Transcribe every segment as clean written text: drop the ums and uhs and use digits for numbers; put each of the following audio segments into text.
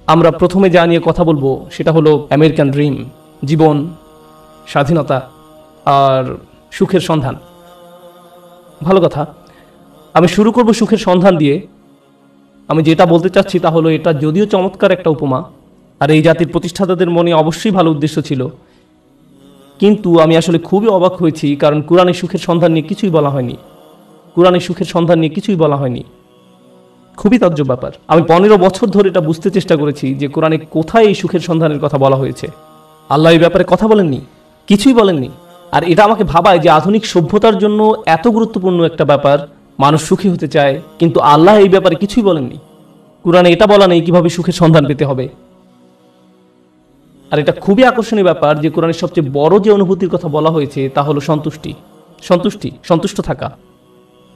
আমরা প্রথমে যা নিয়ে কথা বলবো সেটা হলো আমেরিকান ড্রিম, জীবন, স্বাধীনতা আর সুখের সন্ধান। ভালো কথা, আমি শুরু করব সুখের সন্ধান দিয়ে। আমি যেটা বলতে চাচ্ছি তা হলো, এটা যদিও চমৎকার একটা উপমা, আর এই জাতির প্রতিষ্ঠাতাদের মনে অবশ্যই ভালো উদ্দেশ্য ছিল, কিন্তু আমি আসলে খুবই অবাক হয়েছি, কারণ কোরআনে সুখের সন্ধান নিয়ে কিছুই বলা হয়নি। কোরআনে সুখের সন্ধান নিয়ে কিছুই বলা হয়নি। খুবই তাজ্জব ব্যাপার। আমি 15 বছর ধরে এটা বুঝতে চেষ্টা করেছি যে কোরআনে কোথায় এই সুখের সন্ধানের কথা বলা হয়েছে। আল্লাহ এই ব্যাপারে কথা বলেননি, কিছুই বলেননি। আর এটা আমাকে ভাবায় যে আধুনিক সভ্যতার জন্য এত গুরুত্বপূর্ণ একটা ব্যাপার, মানুষ সুখী হতে চায়, কিন্তু আল্লাহ এই ব্যাপারে কিছুই বলেননি। কোরআনে এটা বলা নেই কিভাবে সুখের সন্ধান পেতে হবে। আর এটা খুবই আকর্ষণীয় ব্যাপার যে কোরআনের সবচেয়ে বড় যে অনুভূতির কথা বলা হয়েছে তা হলো সন্তুষ্টি। সন্তুষ্টি, সন্তুষ্ট থাকা,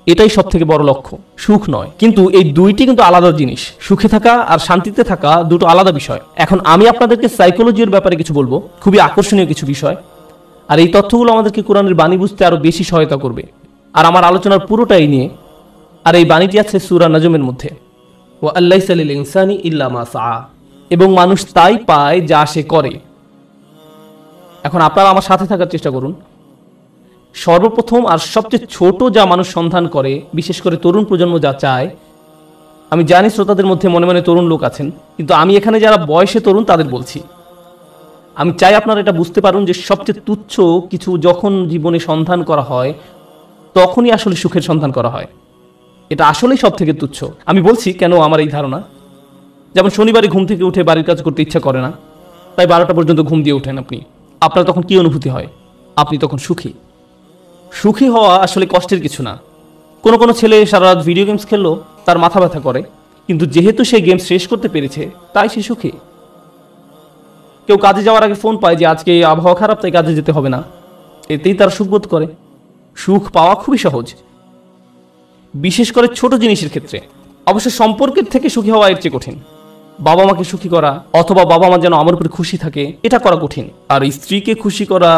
এটাই সব থেকে বড় লক্ষ্য, সুখ নয়। কিন্তু এই দুইটি কিন্তু আলাদা জিনিস। সুখে থাকা আর শান্তিতে থাকা দুটো আলাদা বিষয়। এখন আমি আপনাদেরকে সাইকোলজির ব্যাপারে কিছু বলবো, খুবই আকর্ষণীয় কিছু বিষয়। আর এই তথ্যগুলো আমাদেরকে কোরআনের বাণী বুঝতে আরো বেশি সহায়তা করবে। আর আমার আলোচনার পুরোটাই নিয়ে, আর এই বাণীটি আছে সূরা নাজমের মধ্যে, ওয়া আল্লাইসা লিল ইনসানি ইল্লা মা সাআ, এবং মানুষ তাই পায় যা সে করে। এখন আপনারা আমার সাথে থাকার চেষ্টা করুন। সর্বপ্রথম আর সবচেয়ে ছোট যা মানুষ সন্ধান করে, বিশেষ করে তরুণ প্রজন্ম যা চায়, আমি জানি শ্রোতাদের মধ্যে মনে মনে তরুণ লোক আছেন, কিন্তু আমি এখানে যারা বয়সে তরুণ তাদের বলছি, আমি চাই আপনারা এটা বুঝতে পারুন যে সবচেয়ে তুচ্ছ কিছু যখন জীবনে সন্ধান করা হয়, তখনই আসলে সুখের সন্ধান করা হয়। এটা আসলেই সব থেকে তুচ্ছ। আমি বলছি কেন আমার এই ধারণা। যেমন শনিবারে ঘুম থেকে উঠে বাড়ির কাজ করতে ইচ্ছা করে না, তাই 12টা পর্যন্ত ঘুম দিয়ে ওঠেন আপনি। আপনার তখন কি অনুভূতি হয়? আপনি তখন সুখী। সুখী হওয়া আসলে কষ্টের কিছু না। কোনো কোনো ছেলে সারা রাত ভিডিও গেমস খেললো, তার মাথা ব্যথা করে, কিন্তু যেহেতু সে গেম শেষ করতে পেরেছে তাই সে সুখী। কেউ কাজে যাওয়ার আগে ফোন পায় যে আজকে আবহাওয়া খারাপ, তাই কাজে যেতে হবে না, এতেই তার সুখ বোধ করে। সুখ পাওয়া খুবই সহজ, বিশেষ করে ছোট জিনিসের ক্ষেত্রে। অবশ্য সম্পর্কের থেকে সুখী হওয়া এর চেয়ে কঠিন। বাবা মাকে সুখী করা, অথবা বাবা মা যেন আমার উপরে খুশি থাকে, এটা করা কঠিন। আর স্ত্রীকে খুশি করা,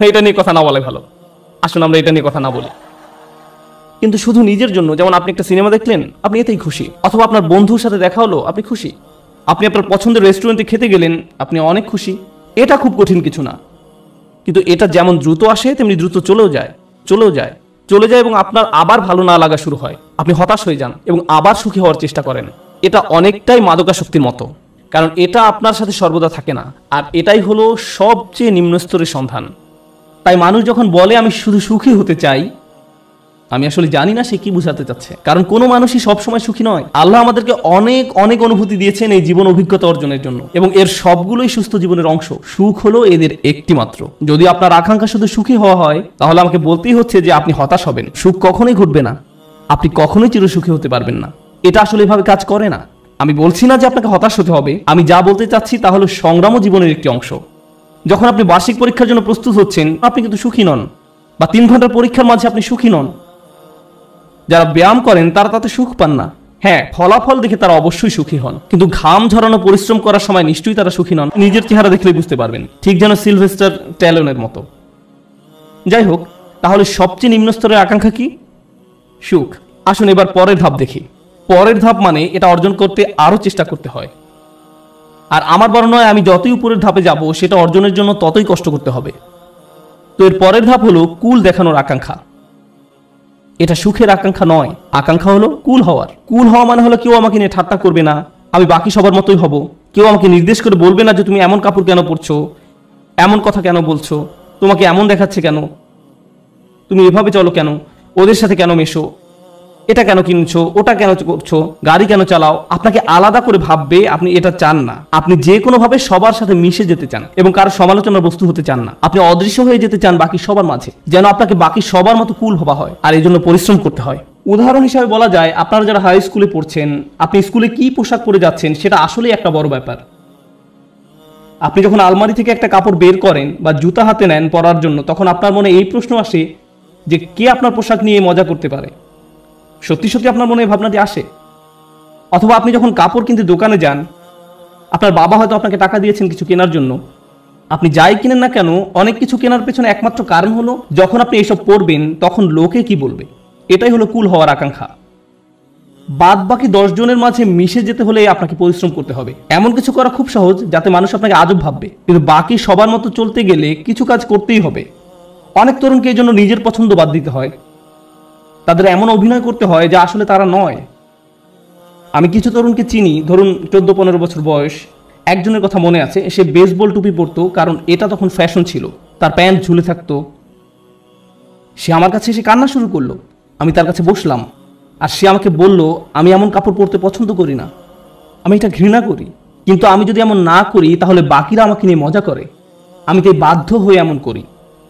এটা নিয়ে কথা না বলাই ভালো। আসলে আমরা এটা নিয়ে কথা না বলি। কিন্তু শুধু নিজের জন্য, যেমন আপনি একটা সিনেমা দেখলেন, আপনি এতেই খুশি। অথবা আপনার বন্ধুর সাথে দেখা হলো, আপনি খুশি। আপনি আপনার পছন্দের রেস্টুরেন্টে খেতে গেলেন, আপনি অনেক খুশি। এটা খুব কঠিন কিছু না, কিন্তু এটা যেমন দ্রুত আসে তেমনি দ্রুত চলেও যায়, এবং আপনার আবার ভালো না লাগা শুরু হয়। আপনি হতাশ হয়ে যান এবং আবার সুখী হওয়ার চেষ্টা করেন। এটা অনেকটাই মাদকাসক্তির মতো, কারণ এটা আপনার সাথে সর্বদা থাকে না। আর এটাই হলো সবচেয়ে নিম্ন স্তরের সন্ধান। তাই মানুষ যখন বলে আমি শুধু সুখী হতে চাই, আমি আসলে জানি না সে কি বোঝাতে চাচ্ছে। কারণ কোনো মানুষই সবসময় সুখী নয়। আল্লাহ আমাদেরকে অনেক অনেক অনুভূতি দিয়েছেন এই জীবন অভিজ্ঞতা অর্জনের জন্য, এবং এর সবগুলোই সুস্থ জীবনের অংশ। সুখ হলো এদের একটি মাত্র। যদি আপনার আকাঙ্ক্ষা শুধু সুখী হওয়া হয়, তাহলে আমাকে বলতেই হচ্ছে যে আপনি হতাশ হবেন। সুখ কখনোই ঘটবে না, আপনি কখনোই চিরসুখী হতে পারবেন না। এটা আসলে এভাবে কাজ করে না। আমি বলছি না যে আপনাকে হতাশ হতে হবে। আমি যা বলতে চাচ্ছি তা হলো সংগ্রামও জীবনের একটি অংশ। যখন আপনি বার্ষিক পরীক্ষার জন্য প্রস্তুত হচ্ছেন, আপনি কিন্তু সুখী নন, বা 3 ঘন্টার পরীক্ষার মাঝে আপনি সুখী নন। যারা ব্যায়াম করেন তারা তাতে সুখ পান না। হ্যাঁ, ফলাফল দেখে তারা অবশ্যই সুখী হন, কিন্তু ঘাম ঝরানো পরিশ্রম করার সময় নিশ্চয়ই তারা সুখী নন। নিজের চেহারা দেখলেই বুঝতে পারবেন, ঠিক যেন সিলভেস্টার ট্যালনের মতো। যাই হোক, তাহলে সবচেয়ে নিম্ন স্তরের আকাঙ্ক্ষা কি? সুখ। আসুন এবার পরের ধাপ দেখি। পরের ধাপ মানে এটা অর্জন করতে আরো চেষ্টা করতে হয়। আর আমার বর্ণনা হয়, আমি যতই উপরের ধাপে যাব, সেটা অর্জনের জন্য ততই কষ্ট করতে হবে। তো এর পরের ধাপ হলো কুল দেখানোর আকাঙ্ক্ষা। এটা সুখের আকাঙ্ক্ষা নয়, আকাঙ্ক্ষা হলো কুল হওয়ার। কুল হওয়া মানে হলো কেউ আমাকে নিয়ে ঠাট্টা করবে না, আমি বাকি সবার মতোই হব। কেউ আমাকে নির্দেশ করে বলবে না যে তুমি এমন কাপড় কেন পরছো, এমন কথা কেন বলছো, তোমাকে এমন দেখাচ্ছে কেন, তুমি এভাবে চলো কেন, ওদের সাথে কেন মেশো, এটা কেন কিনছো, ওটা কেন করছো, গাড়ি কেন চালাও। আপনাকে আলাদা করে ভাববে, আপনি এটা চান না। আপনি যে কোনোভাবে সবার সাথে মিশে যেতে চান এবং কারো সমালোচনার বস্তু হতে চান না। আপনি অদৃশ্য হয়ে যেতে চান বাকি সবার মাঝে, যেন আপনাকে বাকি সবার মতো কুল হওয়া হয়। আর এই জন্য পরিশ্রম করতে হয়। উদাহরণ হিসাবে বলা যায়, আপনারা যারা হাই স্কুলে পড়ছেন, আপনি স্কুলে কি পোশাক পরে যাচ্ছেন সেটা আসলেই একটা বড় ব্যাপার। আপনি যখন আলমারি থেকে একটা কাপড় বের করেন বা জুতা হাতে নেন পরার জন্য, তখন আপনার মনে এই প্রশ্ন আসে যে কে আপনার পোশাক নিয়ে মজা করতে পারে। সত্যি সত্যি আপনার মনে এই ভাবনাটি আসে? অথবা আপনি যখন কাপড় কিনতে দোকানে যান, আপনার বাবা হয়তো আপনাকে টাকা দিয়েছেন কিছু কেনার জন্য। আপনি যাই কিনেন না কেন, অনেক কিছু কেনার পেছনে একমাত্র কারণ হলো যখন আপনি এসব পরবেন তখন লোকে কি বলবে। এটাই হলো কুল হওয়ার আকাঙ্ক্ষা। বাদ বাকি 10 জনের মাঝে মিশে যেতে হলে আপনাকে পরিশ্রম করতে হবে। এমন কিছু করা খুব সহজ যাতে মানুষ আপনাকে আজব ভাববে, কিন্তু বাকি সবার মতো চলতে গেলে কিছু কাজ করতেই হবে। অনেক তরুণকে এই জন্য নিজের পছন্দ বাদ দিতে হয়, তাদের এমন অভিনয় করতে হয় যা আসলে তারা নয়। আমি কিছু তরুণকে চিনি, ধরুন 14-15 বছর বয়স। একজনের কথা মনে আছে, সে বেসবল টুপি পরতো কারণ এটা তখন ফ্যাশন ছিল, তার প্যান্ট ঝুলে থাকতো। সে আমার কাছে এসে কান্না শুরু করলো। আমি তার কাছে বসলাম, আর সে আমাকে বলল, আমি এমন কাপড় পরতে পছন্দ করি না, আমি এটা ঘৃণা করি। কিন্তু আমি যদি এমন না করি তাহলে বাকিরা আমাকে নিয়ে মজা করে, আমি তাই বাধ্য হয়ে এমন করি।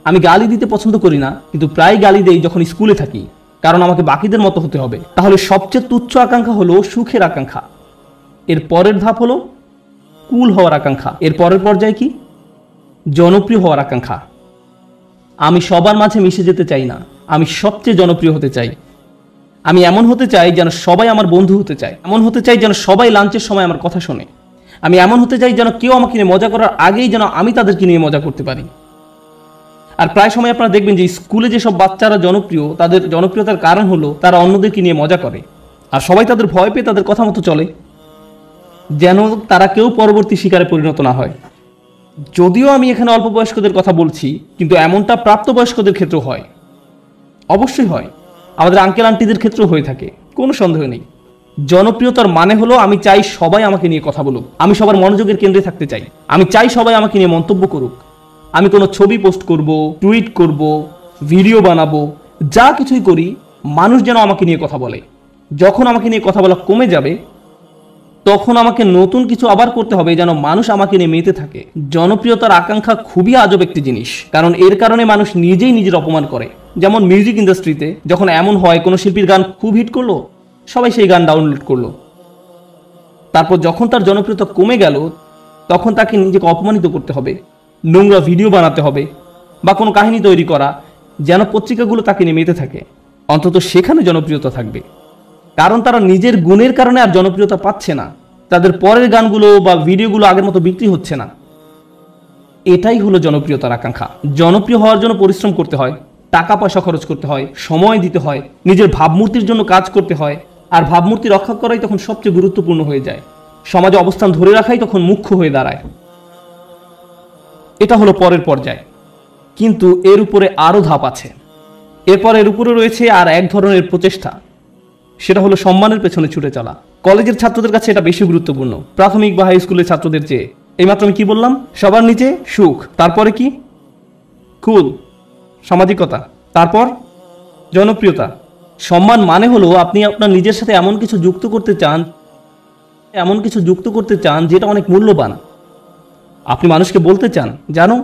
আমি গালি দিতে পছন্দ করি না, কিন্তু প্রায় গালি দেই যখন স্কুলে থাকি, কারণ আমাকে বাকিদের মতো হতে হবে। তাহলে সবচেয়ে তুচ্ছ আকাঙ্ক্ষা হলো সুখের আকাঙ্ক্ষা। এর পরের ধাপ হলো কুল হওয়ার আকাঙ্ক্ষা। এর পরের পর্যায়ে কি? জনপ্রিয় হওয়ার আকাঙ্ক্ষা। আমি সবার মাঝে মিশে যেতে চাই না, আমি সবচেয়ে জনপ্রিয় হতে চাই। আমি এমন হতে চাই যেন সবাই আমার বন্ধু হতে চায়, এমন হতে চাই যেন সবাই লাঞ্চের সময় আমার কথা শোনে। আমি এমন হতে চাই যেন কেউ আমাকে নিয়ে মজা করার আগেই যেন আমি তাদেরকে নিয়ে মজা করতে পারি। আর প্রায় সময় আপনারা দেখবেন যে স্কুলে যেসব বাচ্চারা জনপ্রিয়, তাদের জনপ্রিয়তার কারণ হলো তারা অন্যদেরকে নিয়ে মজা করে, আর সবাই তাদের ভয় পেয়ে তাদের কথা মতো চলে, যেন তারা কেউ পরবর্তী শিকারে পরিণত না হয়। যদিও আমি এখানে অল্প বয়স্কদের কথা বলছি, কিন্তু এমনটা প্রাপ্তবয়স্কদের ক্ষেত্রেও হয়, অবশ্যই হয়। আমাদের আঙ্কেল আন্টিদের ক্ষেত্রেও হয়ে থাকে, কোনো সন্দেহ নেই। জনপ্রিয়তার মানে হলো আমি চাই সবাই আমাকে নিয়ে কথা বলুক, আমি সবার মনোযোগের কেন্দ্রে থাকতে চাই, আমি চাই সবাই আমাকে নিয়ে মন্তব্য করুক। আমি কোনো ছবি পোস্ট করব, টুইট করব, ভিডিও বানাবো, যা কিছুই করি মানুষ যেন আমাকে নিয়ে কথা বলে। যখন আমাকে নিয়ে কথা বলা কমে যাবে তখন আমাকে নতুন কিছু আবার করতে হবে যেন মানুষ আমাকে নিয়ে মেতে থাকে। জনপ্রিয়তার আকাঙ্ক্ষা খুবই আজব একটি জিনিস, কারণ এর কারণে মানুষ নিজেই নিজের অপমান করে। যেমন মিউজিক ইন্ডাস্ট্রিতে যখন এমন হয় কোনো শিল্পীর গান খুব হিট করলো, সবাই সেই গান ডাউনলোড করলো, তারপর যখন তার জনপ্রিয়তা কমে গেল তখন তাকে নিজেকে অপমানিত করতে হবে, নোংরা ভিডিও বানাতে হবে বা কোনো কাহিনী তৈরি করা যেন পত্রিকাগুলো তাকে নিয়ে মেতে থাকে। অন্তত সেখানে জনপ্রিয়তা থাকবে, কারণ তারা নিজের গুণের কারণে আর জনপ্রিয়তা পাচ্ছে না, তাদের পরের গানগুলো বা ভিডিওগুলো আগের মতো বিক্রি হচ্ছে না। এটাই হলো জনপ্রিয়তার আকাঙ্ক্ষা। জনপ্রিয় হওয়ার জন্য পরিশ্রম করতে হয়, টাকা পয়সা খরচ করতে হয়, সময় দিতে হয়, নিজের ভাবমূর্তির জন্য কাজ করতে হয়, আর ভাবমূর্তি রক্ষা করাই তখন সবচেয়ে গুরুত্বপূর্ণ হয়ে যায়। সমাজে অবস্থান ধরে রাখাই তখন মুখ্য হয়ে দাঁড়ায়। এটা হলো পরের পর্যায়, কিন্তু এর উপরে আরও ধাপ আছে। এরপর এর উপরে রয়েছে আর এক ধরনের প্রচেষ্টা, সেটা হলো সম্মানের পেছনে ছুটে চলা। কলেজের ছাত্রদের কাছে এটা বেশি গুরুত্বপূর্ণ প্রাথমিক বা হাই স্কুলের ছাত্রদের চেয়ে। এইমাত্র আমি কি বললাম? সবার নিচে সুখ, তারপরে কি? কুল, সামাজিকতা, তারপর জনপ্রিয়তা। সম্মান মানে হলো আপনি আপনার নিজের সাথে এমন কিছু যুক্ত করতে চান যেটা অনেক মূল্যবান। আপনি মানুষকে বলতে চান, জানো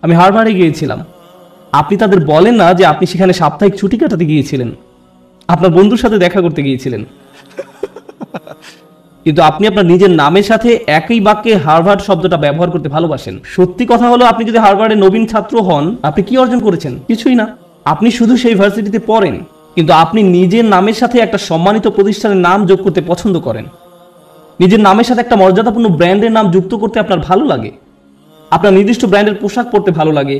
আমি হার্ভার্ডে গিয়েছিলাম। আপনি তাদের বলেন না যে আপনি সেখানে সাপ্তাহিক ছুটি কাটাতে গিয়েছিলেন, আপনার বন্ধুর সাথে দেখা করতে গিয়েছিলেন, কিন্তু আপনি আপনার নিজের নামের সাথে একই বাক্যে হার্ভার্ড শব্দটা ব্যবহার করতে ভালোবাসেন। সত্যি কথা হলো আপনি যদি হার্ভার্ডের নবীন ছাত্র হন, আপনি কি অর্জন করেছেন? কিছুই না। আপনি শুধু সেই ভার্সিটিতে পড়েন, কিন্তু আপনি নিজের নামের সাথে একটা সম্মানিত প্রতিষ্ঠানের নাম যোগ করতে পছন্দ করেন। নিজের নামের সাথে একটা মর্যাদাপূর্ণ ব্র্যান্ডের নাম যুক্ত করতে আপনার ভালো লাগে। আপনার নির্দিষ্ট ব্র্যান্ডের পোশাক পরতে ভালো লাগে,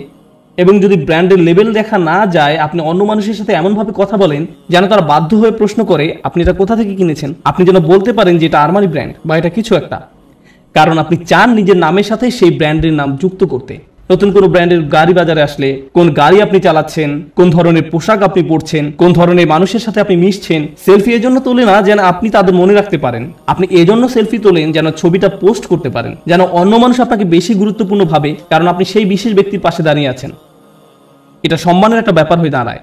এবং যদি ব্র্যান্ডের লেবেল দেখা না যায় আপনি অন্য মানুষের সাথে এমনভাবে কথা বলেন যেন তারা বাধ্য হয়ে প্রশ্ন করে আপনি এটা কোথা থেকে কিনেছেন। আপনি যেন বলতে পারেন যে এটা আরমানি ব্র্যান্ড বা এটা কিছু একটা, কারণ আপনি চান নিজের নামের সাথে সেই ব্র্যান্ডের নাম যুক্ত করতে। নতুন কোনো ব্র্যান্ডের গাড়ি বাজারে আসলে কোন গাড়ি আপনি চালাচ্ছেন, কোন ধরনের পোশাক আপনি পরছেন, কোন ধরনের মানুষের সাথে আপনি মিশছেন। সেলফি এজন্য তোলে না যেন আপনি তাদের মনে রাখতে পারেন, আপনি এজন্য সেলফি তোলেন যেন ছবিটা পোস্ট করতে পারেন, যেন অন্য মানুষ আপনাকে বেশি গুরুত্বপূর্ণ ভাবে, কারণ আপনি সেই বিশেষ ব্যক্তির পাশে দাঁড়িয়ে আছেন। এটা সম্মানের একটা ব্যাপার হয়ে দাঁড়ায়।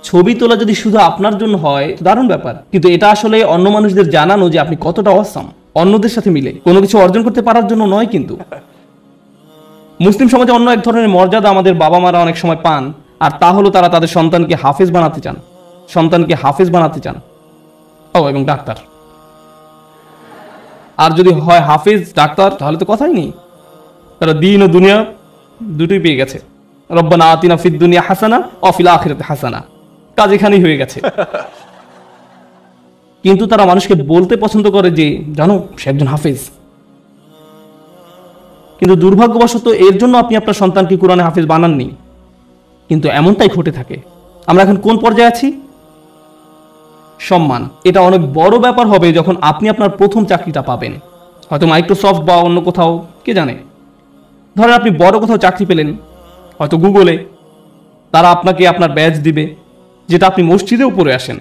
ছবি তোলা যদি শুধু আপনার জন্য হয় দারুণ ব্যাপার, কিন্তু এটা আসলে অন্য মানুষদের জানানো যে আপনি কতটা অসাম, অন্যদের সাথে মিলে কোনো কিছু অর্জন করতে পারার জন্য নয়। কিন্তু মুসলিম সমাজে অন্য এক ধরনের মর্যাদা আমাদের বাবা মারা অনেক সময় পান, আর তা হলো তারা তাদের সন্তানকে হাফেজ বানাতে চান। এবং ডাক্তার। আর যদি হয় হাফেজ ডাক্তার তাহলে তো কথাই নেই, তারা দিন ও দুনিয়া দুটোই পেয়ে গেছে। রব্বানা আতিনা ফিদ দুনিয়া হাসানা ওয়া ফিল আখিরাতি হাসানা, কাজ এখানেই হয়ে গেছে। কিন্তু তারা মানুষকে বলতে পছন্দ করে যে জানো সে একজন হাফেজ। কিন্তু দুর্ভাগ্যবশত এর জন্য আপনি আপনার সন্তানকে কোরআনে হাফেজ বানাননি। কিন্তু এমনটাই ঘটে থাকে। আমরা এখন কোন পর্যায়ে আছি? সম্মান। এটা অনেক বড় ব্যাপার হবে যখন আপনি আপনার প্রথম চাকরিটা পাবেন, হয়তো মাইক্রোসফট বা অন্য কোথাও, কে জানে। ধরেন আপনি বড় কোথাও চাকরি পেলেন, হয়তো গুগলে, তারা আপনাকে আপনার ব্যাজ দিবে, যেটা আপনি মসজিদেও পড়ে আসেন।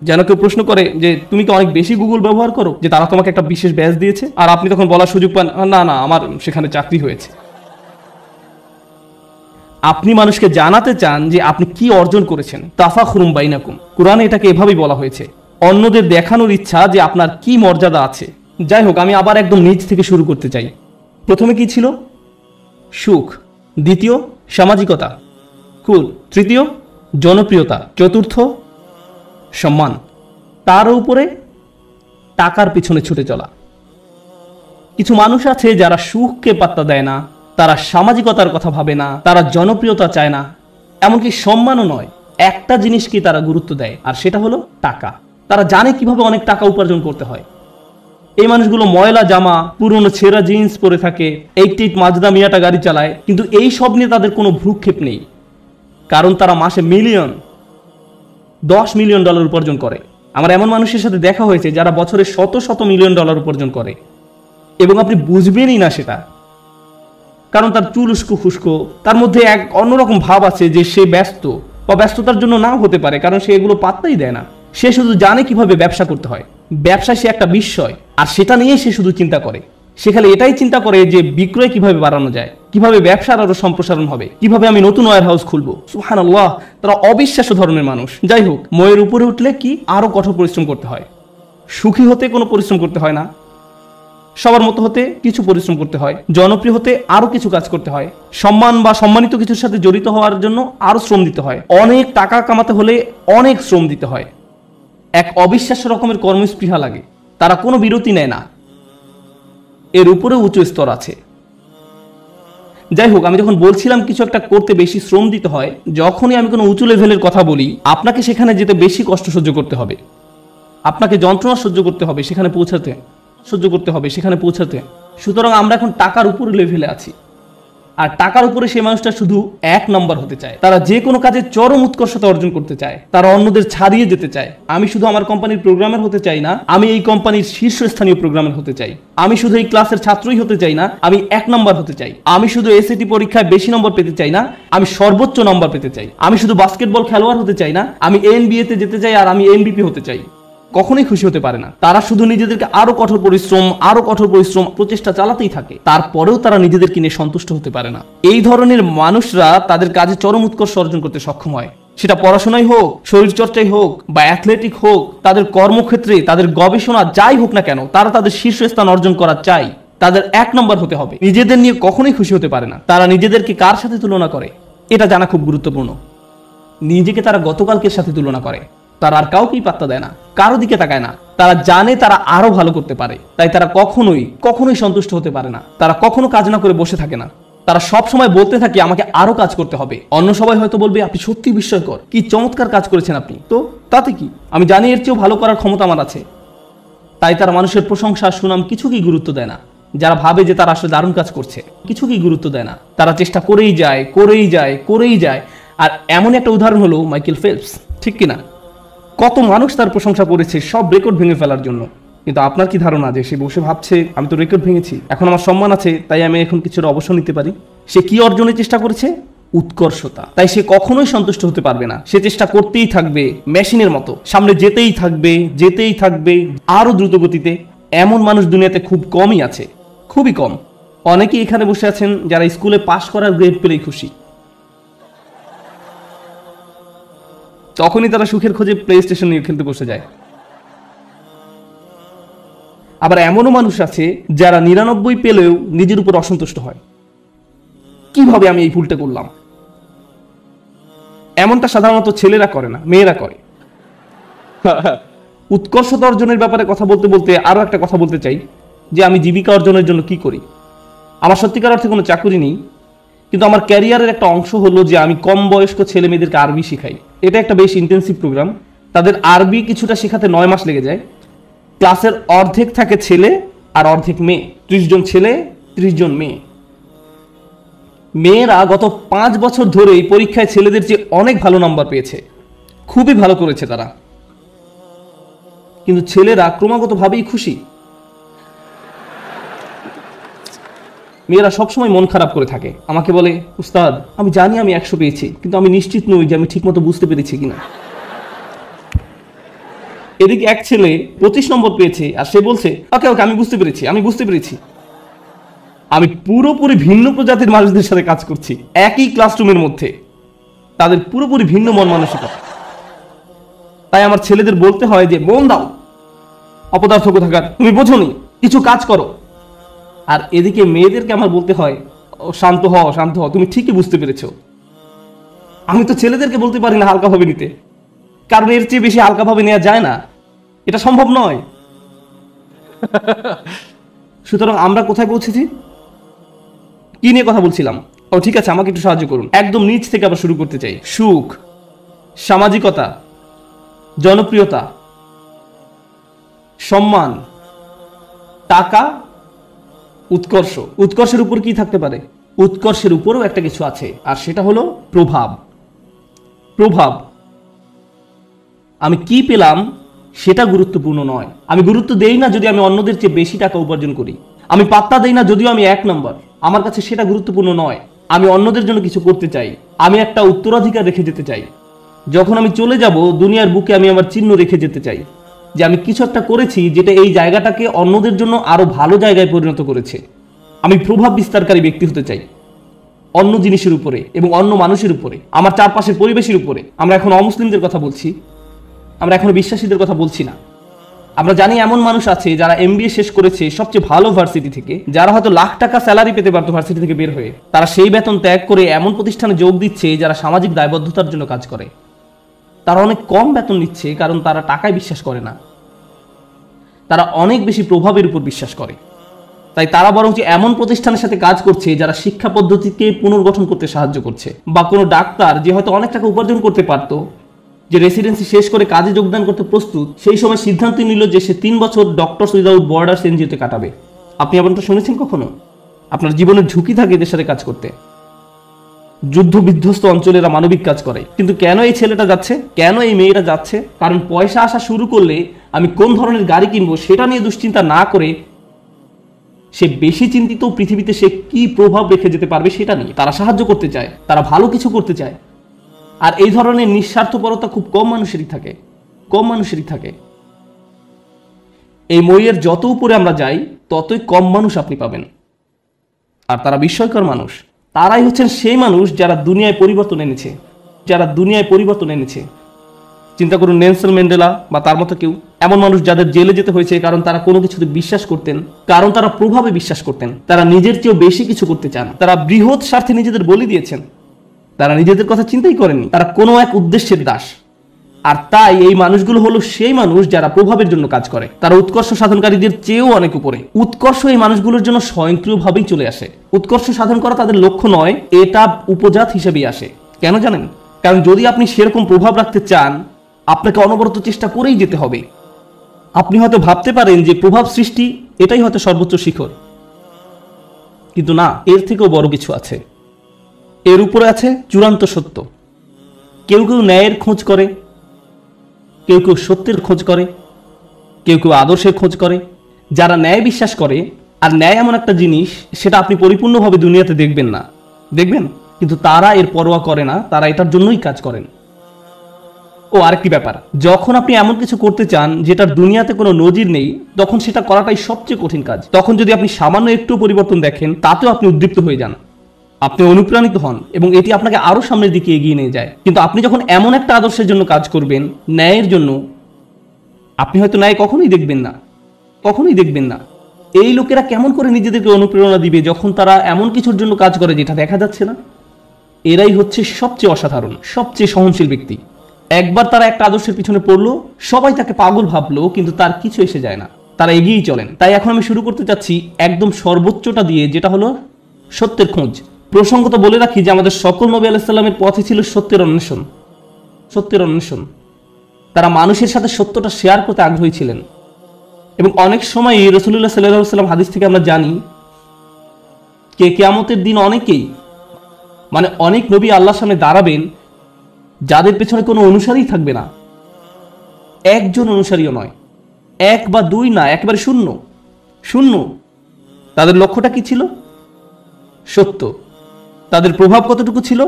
যেন কেউ প্রশ্ন করে যে তুমি কি অনেক বেশি গুগল ব্যবহার করো, যে তারা তোমাকে একটা বিশেষ ব্যাজ দিয়েছে, আর আপনি তখন বলার সুযোগ পান না না আমার সেখানে চাকরি হয়েছে। আপনি মানুষকে জানাতে চান যে আপনি কি অর্জন করেছেন। তাফাখুরুম বাইনাকুম, কোরআনে এটাকে এভাবেই বলা হয়েছে, অন্যদের দেখানোর ইচ্ছা যে আপনার কি মর্যাদা আছে। যাই হোক, আমি আবার একদম নিচ থেকে শুরু করতে চাই। প্রথমে কি ছিল? সুখ। দ্বিতীয়, সামাজিকতা। কুল। তৃতীয়, জনপ্রিয়তা। চতুর্থ, সম্মান। তার উপরে টাকার পিছনে ছুটে চলা। কিছু মানুষ আছে যারা সুখকে পাত্তা দেয় না, তারা সামাজিকতার কথা ভাবে না, তারা জনপ্রিয়তা চায় না, এমনকি সম্মানও নয়। একটা জিনিসকে তারা গুরুত্ব দেয়, আর সেটা হলো টাকা। তারা জানে কিভাবে অনেক টাকা উপার্জন করতে হয়। এই মানুষগুলো ময়লা জামা, পুরনো ছেঁড়া জিন্স পরে থাকে, 88 মাজদা মিয়াটা গাড়ি চালায়, কিন্তু এই সব নিয়ে তাদের কোনো ভ্রুক্ষেপ নেই, কারণ তারা মাসে $10 মিলিয়ন উপার্জন করে। আমার এমন মানুষের সাথে দেখা হয়েছে যারা বছরে শত শত মিলিয়ন ডলার উপার্জন করে, এবং আপনি বুঝবেনই না সেটা, কারণ তার চুল উস্কো খুস্কো, তার মধ্যে এক অন্যরকম ভাব আছে যে সে ব্যস্ত, বা ব্যস্ততার জন্য নাও হতে পারে, কারণ সে এগুলো পাত্তাই দেয় না। সে শুধু জানে কিভাবে ব্যবসা করতে হয়। ব্যবসায় সে একটা বিস্ময়, আর সেটা নিয়ে সে শুধু চিন্তা করে। সে খালি এটাই চিন্তা করে যে বিক্রয় কিভাবে বাড়ানো যায়, কিভাবে ব্যবসার আরো সম্প্রসারণ হবে, কিভাবে আমি নতুন ওয়্যার হাউস খুলবো। সুবহানাল্লাহ, তারা অবিশ্বাস্য ধরনের মানুষ। যাই হোক, ময়ের উপরে উঠলে কি আরো কঠোর পরিশ্রম করতে হয়। সুখী হতে কোনো পরিশ্রম করতে হয় না, সবার মতো হতে কিছু পরিশ্রম করতে হয়, জনপ্রিয় হতে আরো কিছু কাজ করতে হয়, সম্মান বা সম্মানিত কিছুর সাথে জড়িত হওয়ার জন্য আরো শ্রম দিতে হয়, অনেক টাকা কামাতে হলে অনেক শ্রম দিতে হয়। এক অবিশ্বাস্য রকমের কর্মস্পৃহা লাগে, তারা কোনো বিরতি নেয় না। এর উপরে উঁচু স্তর আছে। যাই হোক, আমি যখন বলছিলাম কিছু একটা করতে বেশি শ্রম দিতে হয়, যখনই আমি কোনো উঁচু লেভেলের কথা বলি, আপনাকে সেখানে যেতে বেশি কষ্ট সহ্য করতে হবে, আপনাকে যন্ত্রণা সহ্য করতে হবে সেখানে পৌঁছাতে, সুতরাং আমরা এখন টাকার উপর লেভেলে আছি, আর টাকার উপরে সেই মানুষটা শুধু 1 নম্বর হতে চায়। তারা যে কোনো কাজে চরম উৎকর্ষতা অর্জন করতে চায়, তারা অন্যদের ছাড়িয়ে যেতে চায়। আমি শুধু আমার কোম্পানির প্রোগ্রামার হতে চাই না, আমি এই কোম্পানির শীর্ষস্থানীয় প্রোগ্রামার হতে চাই। আমি শুধু এই ক্লাসের ছাত্রই হতে চাই না, আমি 1 নম্বর হতে চাই। আমি শুধু এসএটি পরীক্ষায় বেশি নম্বর পেতে চাই না, আমি সর্বোচ্চ নম্বর পেতে চাই। আমি শুধু বাস্কেটবল খেলোয়াড় হতে চাই না, আমি NBA তে যেতে চাই, আর আমি MVP হতে চাই। কখনোই খুশি হতে পারে না। তারা শুধু নিজেদেরকে আরো কঠোর পরিশ্রম প্রচেষ্টা চালাতেই থাকে, তারপরেও তারা নিজেদেরকে নিয়ে সন্তুষ্ট হতে পারে না। এই ধরনের মানুষরা তাদের কাজে চরম উৎকর্ষ অর্জন করতে সক্ষম হয়, সেটা পড়াশোনাই হোক, শরীরচর্চাই হোক, বা অ্যাথলেটিক হোক, তাদের কর্মক্ষেত্রে, তাদের গবেষণা যাই হোক না কেন, তারা তাদের শীর্ষস্থান অর্জন করা চাই। তাদের 1 নম্বর হতে হবে। নিজেদের নিয়ে কখনোই খুশি হতে পারে না। তারা নিজেদেরকে কার সাথে তুলনা করে এটা জানা খুব গুরুত্বপূর্ণ। নিজেকে তারা গতকালকের সাথে তুলনা করে। তারা আর কাউকেই পাত্তা দেয় না, কারো দিকে তাকায় না। তারা জানে তারা আরো ভালো করতে পারে, তাই তারা কখনোই সন্তুষ্ট হতে পারে না। তারা কখনো কাজ না করে বসে থাকে না। তারা সব সময় বলতে থাকে আমাকে আরো কাজ করতে হবে। অন্য সবাই হয়তো বলবে আপনি সত্যি বিস্ময়কর, কি চমৎকার কাজ করেছেন আপনি, তো তাতে কি, আমি জানি এর চেয়েও ভালো করার ক্ষমতা আমার আছে। তাই তারা মানুষের প্রশংসা, সুনাম কিছুকেই গুরুত্ব দেয় না। যারা ভাবে যে তারা আসলে দারুণ কাজ করছে, কিছুকেই গুরুত্ব দেয় না। তারা চেষ্টা করেই যায়। আর এমন একটা উদাহরণ হলো মাইকেল ফেলপস, ঠিক কিনা? কত মানুষ তার প্রশংসা করেছে সব রেকর্ড ভেঙে ফেলার জন্য, কিন্তু আপনার কি ধারণা যে সে বসে ভাবছে আমি তো রেকর্ড ভেঙেছি, এখন আমার সম্মান আছে, তাই আমি এখন কিছুটা অবসর নিতে পারি? সে কি অর্জনের চেষ্টা করেছে? উৎকর্ষতা। তাই সে কখনোই সন্তুষ্ট হতে পারবে না। সে চেষ্টা করতেই থাকবে, মেশিনের মতো সামনে যেতেই থাকবে আরো দ্রুত গতিতে। এমন মানুষ দুনিয়াতে খুব কমই আছে, খুবই কম। অনেকেই এখানে বসে আছেন যারা স্কুলে পাশ করার গ্রেড পেলেই খুশি, তখনই তারা সুখের খোঁজে প্লে স্টেশন নিয়ে খেলতে বসে যায়। আবার এমনও মানুষ আছে যারা 99 পেলেও নিজের উপর অসন্তুষ্ট হয়, কিভাবে আমি এই ভুলটা করলাম। এমনটা সাধারণত ছেলেরা করে না, মেয়েরা করে। উৎকর্ষতা অর্জনের ব্যাপারে কথা বলতে বলতে আরো একটা কথা বলতে চাই, যে আমি জীবিকা অর্জনের জন্য কি করি। আমার সত্যিকার অর্থে কোনো চাকরি নেই, কিন্তু আমার ক্যারিয়ারের একটা অংশ হলো যে আমি কম বয়স্ক ছেলে মেয়েদেরকে আরবি শিখাই। এটা একটা বেশ ইন্টেন্সিভ প্রোগ্রাম। তাদের আরবি কিছুটা শেখাতে 9 মাস লেগে যায়। ক্লাসের অর্ধেক থাকে ছেলে আর অর্ধেক মেয়ে, 30 জন ছেলে 30 জন মেয়ে। মেয়েরা গত 5 বছর ধরেই পরীক্ষায় ছেলেদের চেয়ে অনেক ভালো নাম্বার পেয়েছে। খুবই ভালো করেছে তারা, কিন্তু ছেলেরা ক্রমাগতভাবেই খুশি। মেয়েরা সবসময় মন খারাপ করে থাকে, আমাকে বলে উস্তাদ আমি জানি আমি 100 পেয়েছি, কিন্তু আমি নিশ্চিত নই যে আমি ঠিকমতো বুঝতে পেরেছি কিনা। এদিকে এক ছেলে 25 নম্বর পেয়েছে আর সে বলছে ওকে ওকে আমি বুঝতে পেরেছি, আমি বুঝতে পেরেছি। আমি পুরোপুরি ভিন্ন প্রজাতির মানুষদের সাথে কাজ করছি একই ক্লাসরুমের মধ্যে, তাদের পুরোপুরি ভিন্ন মন মানসিকতা। তাই আমার ছেলেদের বলতে হয় যে মন দাও, অপদার্থ কোথাকার, তুমি বোঝোনি, কিছু কাজ করো। আর এদিকে মেয়েদেরকে আমার বলতে হয় ও শান্ত হও, শান্ত হও, তুমি ঠিকই বুঝতে পেরেছ। আমি তো ছেলেদেরকে বলতে পারি না হালকাভাবে নিতে, কারণ এর চেয়ে বেশি হালকাভাবে নেওয়া যায় না, এটা সম্ভব নয়। সুতরাং আমরা কোথায় পৌঁছেছি, কি নিয়ে কথা বলছিলাম? ও ঠিক আছে, আমাকে একটু সাহায্য করুন। একদম নিচ থেকে আবার শুরু করতে চাই। সুখ, সামাজিকতা, জনপ্রিয়তা, সম্মান, টাকা, উৎকর্ষ। উৎকর্ষের উপর কি থাকতে পারে? উৎকর্ষের উপরও একটা কিছু আছে, আর সেটা হলো প্রভাব। প্রভাব, আমি কি পেলাম সেটা গুরুত্বপূর্ণ নয়। আমি গুরুত্ব দেই না যদি আমি অন্যদের চেয়ে বেশি টাকা উপার্জন করি, আমি পাত্তা দেই না যদিও আমি 1 নম্বর, আমার কাছে সেটা গুরুত্বপূর্ণ নয়। আমি অন্যদের জন্য কিছু করতে চাই, আমি একটা উত্তরাধিকার রেখে যেতে চাই। যখন আমি চলে যাব দুনিয়ার বুকে আমি আমার চিহ্ন রেখে যেতে চাই যে আমি কিছু একটা করেছি যেটা এই জায়গাটাকে অন্যদের জন্য আরো ভালো জায়গায় পরিণত করেছে। আমি প্রভাব বিস্তারকারী ব্যক্তি হতে চাই অন্য জিনিসের উপরে এবং অন্য মানুষের উপরে, আমার চারপাশের পরিবেশের উপরে। আমরা এখন অমুসলিমদের কথা বলছি, আমরা এখনো বিশ্বাসীদের কথা বলছি না। আমরা জানি এমন মানুষ আছে যারা MBA শেষ করেছে সবচেয়ে ভালো ভার্সিটি থেকে, যারা হয়তো লাখ টাকা স্যালারি পেতে পারতো ভার্সিটি থেকে বের হয়ে, তারা সেই বেতন ত্যাগ করে এমন প্রতিষ্ঠানে যোগ দিচ্ছে যারা সামাজিক দায়বদ্ধতার জন্য কাজ করে। তারা অনেক কম বেতন নিচ্ছে কারণ তারা টাকায় বিশ্বাস করে না, তারা অনেক বেশি প্রভাবের উপর বিশ্বাস করে। তাই তারা বরং এমন প্রতিষ্ঠানের সাথে কাজ করছে যারা শিক্ষা পদ্ধতিকে পুনর্গঠন করতে সাহায্য করছে। বা কোনো ডাক্তার যে হয়তো অনেক টাকা উপার্জন করতে পারতো, যে রেসিডেন্সি শেষ করে কাজে যোগদান করতে প্রস্তুত, সেই সময় সিদ্ধান্ত নিল যে সে 3 বছর ডক্টরস উইদাউট বর্ডার্স NGO-তে কাটাবে। আপনি এমনটা শুনেছেন কখনো? আপনার জীবনের ঝুঁকি থাকে এদের সাথে কাজ করতে। যুদ্ধ বিধ্বস্ত অঞ্চলেরা মানবিক কাজ করে, কিন্তু কেন এই ছেলেটা যাচ্ছে, কেন এই মেয়েরা যাচ্ছে? কারণ পয়সা আসা শুরু করলে আমি কোন ধরনের গাড়ি কিনবো সেটা নিয়ে দুশ্চিন্তা না করে সে বেশি চিন্তিত পৃথিবীতে সে কি প্রভাব রেখে যেতে পারবে সেটা নিয়ে। তারা সাহায্য করতে চায়, তারা ভালো কিছু করতে চায়। আর এই ধরনের নিঃস্বার্থপরতা খুব কম মানুষেরই থাকে, কম মানুষেরই থাকে। এই মইয়ের যত উপরে আমরা যাই ততই কম মানুষ আপনি পাবেন, আর তারা বিস্ময়কর মানুষ। তারাই হচ্ছেন সেই মানুষ যারা দুনিয়ায় পরিবর্তন এনেছে, যারা দুনিয়ায় পরিবর্তন এনেছে। চিন্তা করুন নেলসন ম্যান্ডেলা বা তার মতো কেউ, এমন মানুষ যাদের জেলে যেতে হয়েছে কারণ তারা কোনো কিছুতে বিশ্বাস করতেন, কারণ তারা প্রভাবে বিশ্বাস করতেন, তারা নিজের চেয়েও বেশি কিছু করতে চান, তারা বৃহৎ স্বার্থে নিজেদের বলি দিয়েছেন, তারা নিজেদের কথা চিন্তাই করেননি, তারা কোনো এক উদ্দেশ্যের দাস। আর তাই এই মানুষগুলো হলো সেই মানুষ যারা প্রভাবের জন্য কাজ করে, তারা উৎকর্ষ সাধনকারীদের চেয়েও অনেক উপরে। উৎকর্ষ এই মানুষগুলোর জন্য স্বয়ংক্রিয়ভাবেই চলে আসে। উৎকর্ষ সাধন করা তাদের লক্ষ্য নয়, এটা উপজাত হিসেবেই আসে। কেন জানেন? কারণ যদি আপনি সেরকম প্রভাব রাখতে চান আপনাকে অনবরত চেষ্টা করেই যেতে হবে। আপনি হয়তো ভাবতে পারেন যে প্রভাব সৃষ্টি এটাই হয়তো সর্বোচ্চ শিখর, কিন্তু না, এর থেকেও বড় কিছু আছে। এর উপরে আছে চূড়ান্ত সত্য। কেউ কেউ ন্যায়ের খোঁজ করে, কেউ কেউ সত্যের খোঁজ করে, কেউ কেউ আদর্শের খোঁজ করে। যারা ন্যায় বিশ্বাস করে, আর ন্যায় এমন একটা জিনিস সেটা আপনি পরিপূর্ণভাবে দুনিয়াতে দেখবেন না, দেখবেন, কিন্তু তারা এর পরোয়া করে না, তারা এটার জন্যই কাজ করেন। ও আরেকটি ব্যাপার, যখন আপনি এমন কিছু করতে চান যেটার দুনিয়াতে কোনো নজির নেই, তখন সেটা করাটাই সবচেয়ে কঠিন কাজ। তখন যদি আপনি সামান্য একটু পরিবর্তন দেখেন তাতেও আপনি উদ্দীপ্ত হয়ে যান, আপনি অনুপ্রাণিত হন এবং এটি আপনাকে আরো সামনের দিকে এগিয়ে নিয়ে যায়। কিন্তু আপনি যখন এমন একটা আদর্শের জন্য কাজ করবেন, ন্যায়ের জন্য, আপনি হয়তো ন্যায় কখনোই দেখবেন না, কখনোই দেখবেন না। এই লোকেরা কেমন করে নিজেদেরকে অনুপ্রেরণা দিবে যখন তারা এমন কিছুর জন্য কাজ করে যেটা দেখা যাচ্ছে না? এরাই হচ্ছে সবচেয়ে অসাধারণ, সবচেয়ে সহনশীল ব্যক্তি। একবার তারা একটা আদর্শের পিছনে পড়লো, সবাই তাকে পাগল ভাবলো, কিন্তু তার কিছু এসে যায় না, তারা এগিয়েই চলেন। তাই এখন আমি শুরু করতে চাচ্ছি একদম সর্বোচ্চটা দিয়ে, যেটা হলো সত্যের খোঁজ। প্রসঙ্গত বলে রাখি যে আমাদের সকল নবী আলাইহিস সালামের পথে ছিল সত্যের অন্বেষণ, সত্যের অন্বেষণ। তারা মানুষের সাথে সত্যটা শেয়ার করতে আগ্রহী ছিলেন। এবং অনেক সময় রাসূলুল্লাহ সাল্লাল্লাহু আলাইহি ওয়াসাল্লাম হাদিস থেকে আমরা জানি কিয়ামতের দিন অনেকেই, মানে অনেক নবী আল্লাহর সামনে দাঁড়াবেন যাদের পেছনে কোনো অনুসারী থাকবে না, একজন অনুসারীও নয়, এক বা দুই না, একেবারে শূন্য শূন্য। তাদের লক্ষ্যটা কি ছিল? সত্য। তাদের প্রভাব কতটুকু ছিল?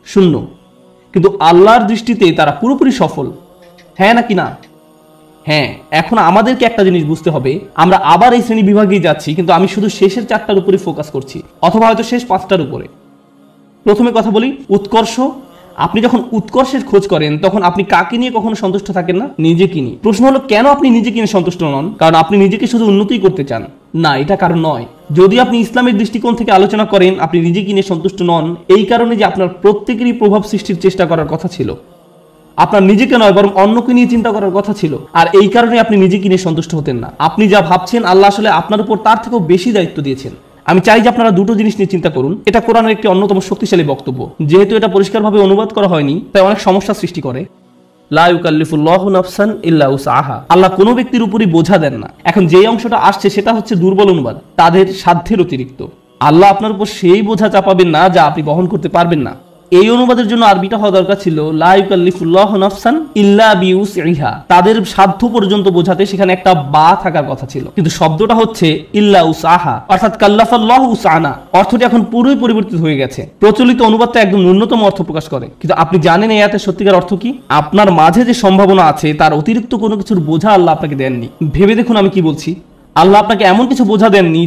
শূন্য। কিন্তু আল্লাহর দৃষ্টিতে তারা পুরোপুরি সফল। হ্যাঁ নাকি না? হ্যাঁ। এখন আমাদেরকে একটা জিনিস বুঝতে হবে, আমরা আবার এই শ্রেণী বিভাগেই যাচ্ছি, কিন্তু আমি শুধু শেষের 4টার উপরে ফোকাস করছি, অথবা হয়তো শেষ 5টার উপরে। প্রথমে কথা বলি উৎকর্ষ। আপনি যখন উৎকর্ষের খোঁজ করেন তখন আপনি কাকে নিয়ে কখনো সন্তুষ্ট থাকেন না? নিজেকে নিয়ে। প্রশ্ন হলো কেন আপনি নিজেকে নিয়ে সন্তুষ্ট নন? কারণ আপনি নিজেকে শুধু উন্নতি করতে চান না, এটা কারণ নয়। যদি আপনি ইসলামের দৃষ্টিকোণ থেকে আলোচনা করেন, আপনি নিজেকে নিয়ে সন্তুষ্ট নন এই কারণে যে আপনার প্রত্যেকেরই প্রভাব সৃষ্টির চেষ্টা করার কথা ছিল। আপনার নিজেকে নয় বরং অন্যকে নিয়ে চিন্তা করার কথা ছিল, আর এই কারণে আপনি নিজেকে নিয়ে সন্তুষ্ট হতেন না। আপনি যা ভাবছেন আল্লাহ আসলে আপনার উপর তার থেকেও বেশি দায়িত্ব দিয়েছেন। আমি চাই যে আপনারা দুটো জিনিস নিয়ে চিন্তা করুন। এটা কোরআনের একটি অন্যতম শক্তিশালী বক্তব্য। যেহেতু এটা পরিষ্কারভাবে অনুবাদ করা হয়নি, তাই অনেক সমস্যা সৃষ্টি করে। লা ইউকাল্লিফুল্লাহু নাফসান ইল্লা উসআহা। আল্লাহ কোনো ব্যক্তির উপরই বোঝা দেন না। এখন যেই অংশটা আসছে সেটা হচ্ছে দুর্বল অনুবাদ, তাদের সাধ্যের অতিরিক্ত। আল্লাহ আপনার উপর সেই বোঝা চাপাবেন না যা আপনি বহন করতে পারবেন না। এই অনুবাদের জন্য আরবিটা হওয়া দরকার ছিল লা ইউকাল্লিফুল্লাহু নাফসান ইল্লা বিউসইহা। তাদের সাধ্য পর্যন্ত বোঝাতে সেখানে একটা বা থাকার কথা ছিল, কিন্তু শব্দটা হচ্ছে ইল্লা উসআহা, অর্থাৎ কাল্লাফাল্লাহু উসআনা। অর্থটি এখন পুরোই পরিবর্তিত হয়ে গেছে। প্রচলিত অনুবাদটা একদম ন্যূনতম অর্থ প্রকাশ করে, কিন্তু আপনি জানেন এই আয়াতের সত্যিকার অর্থ কি? আপনার মাঝে যে সম্ভাবনা আছে তার অতিরিক্ত কোনো কিছুর বোঝা আল্লাহ আপনাকে দেননি। ভেবে দেখুন আমি কি বলছি। আল্লাহ আপনাকে এমন কিছু বোঝা দেননি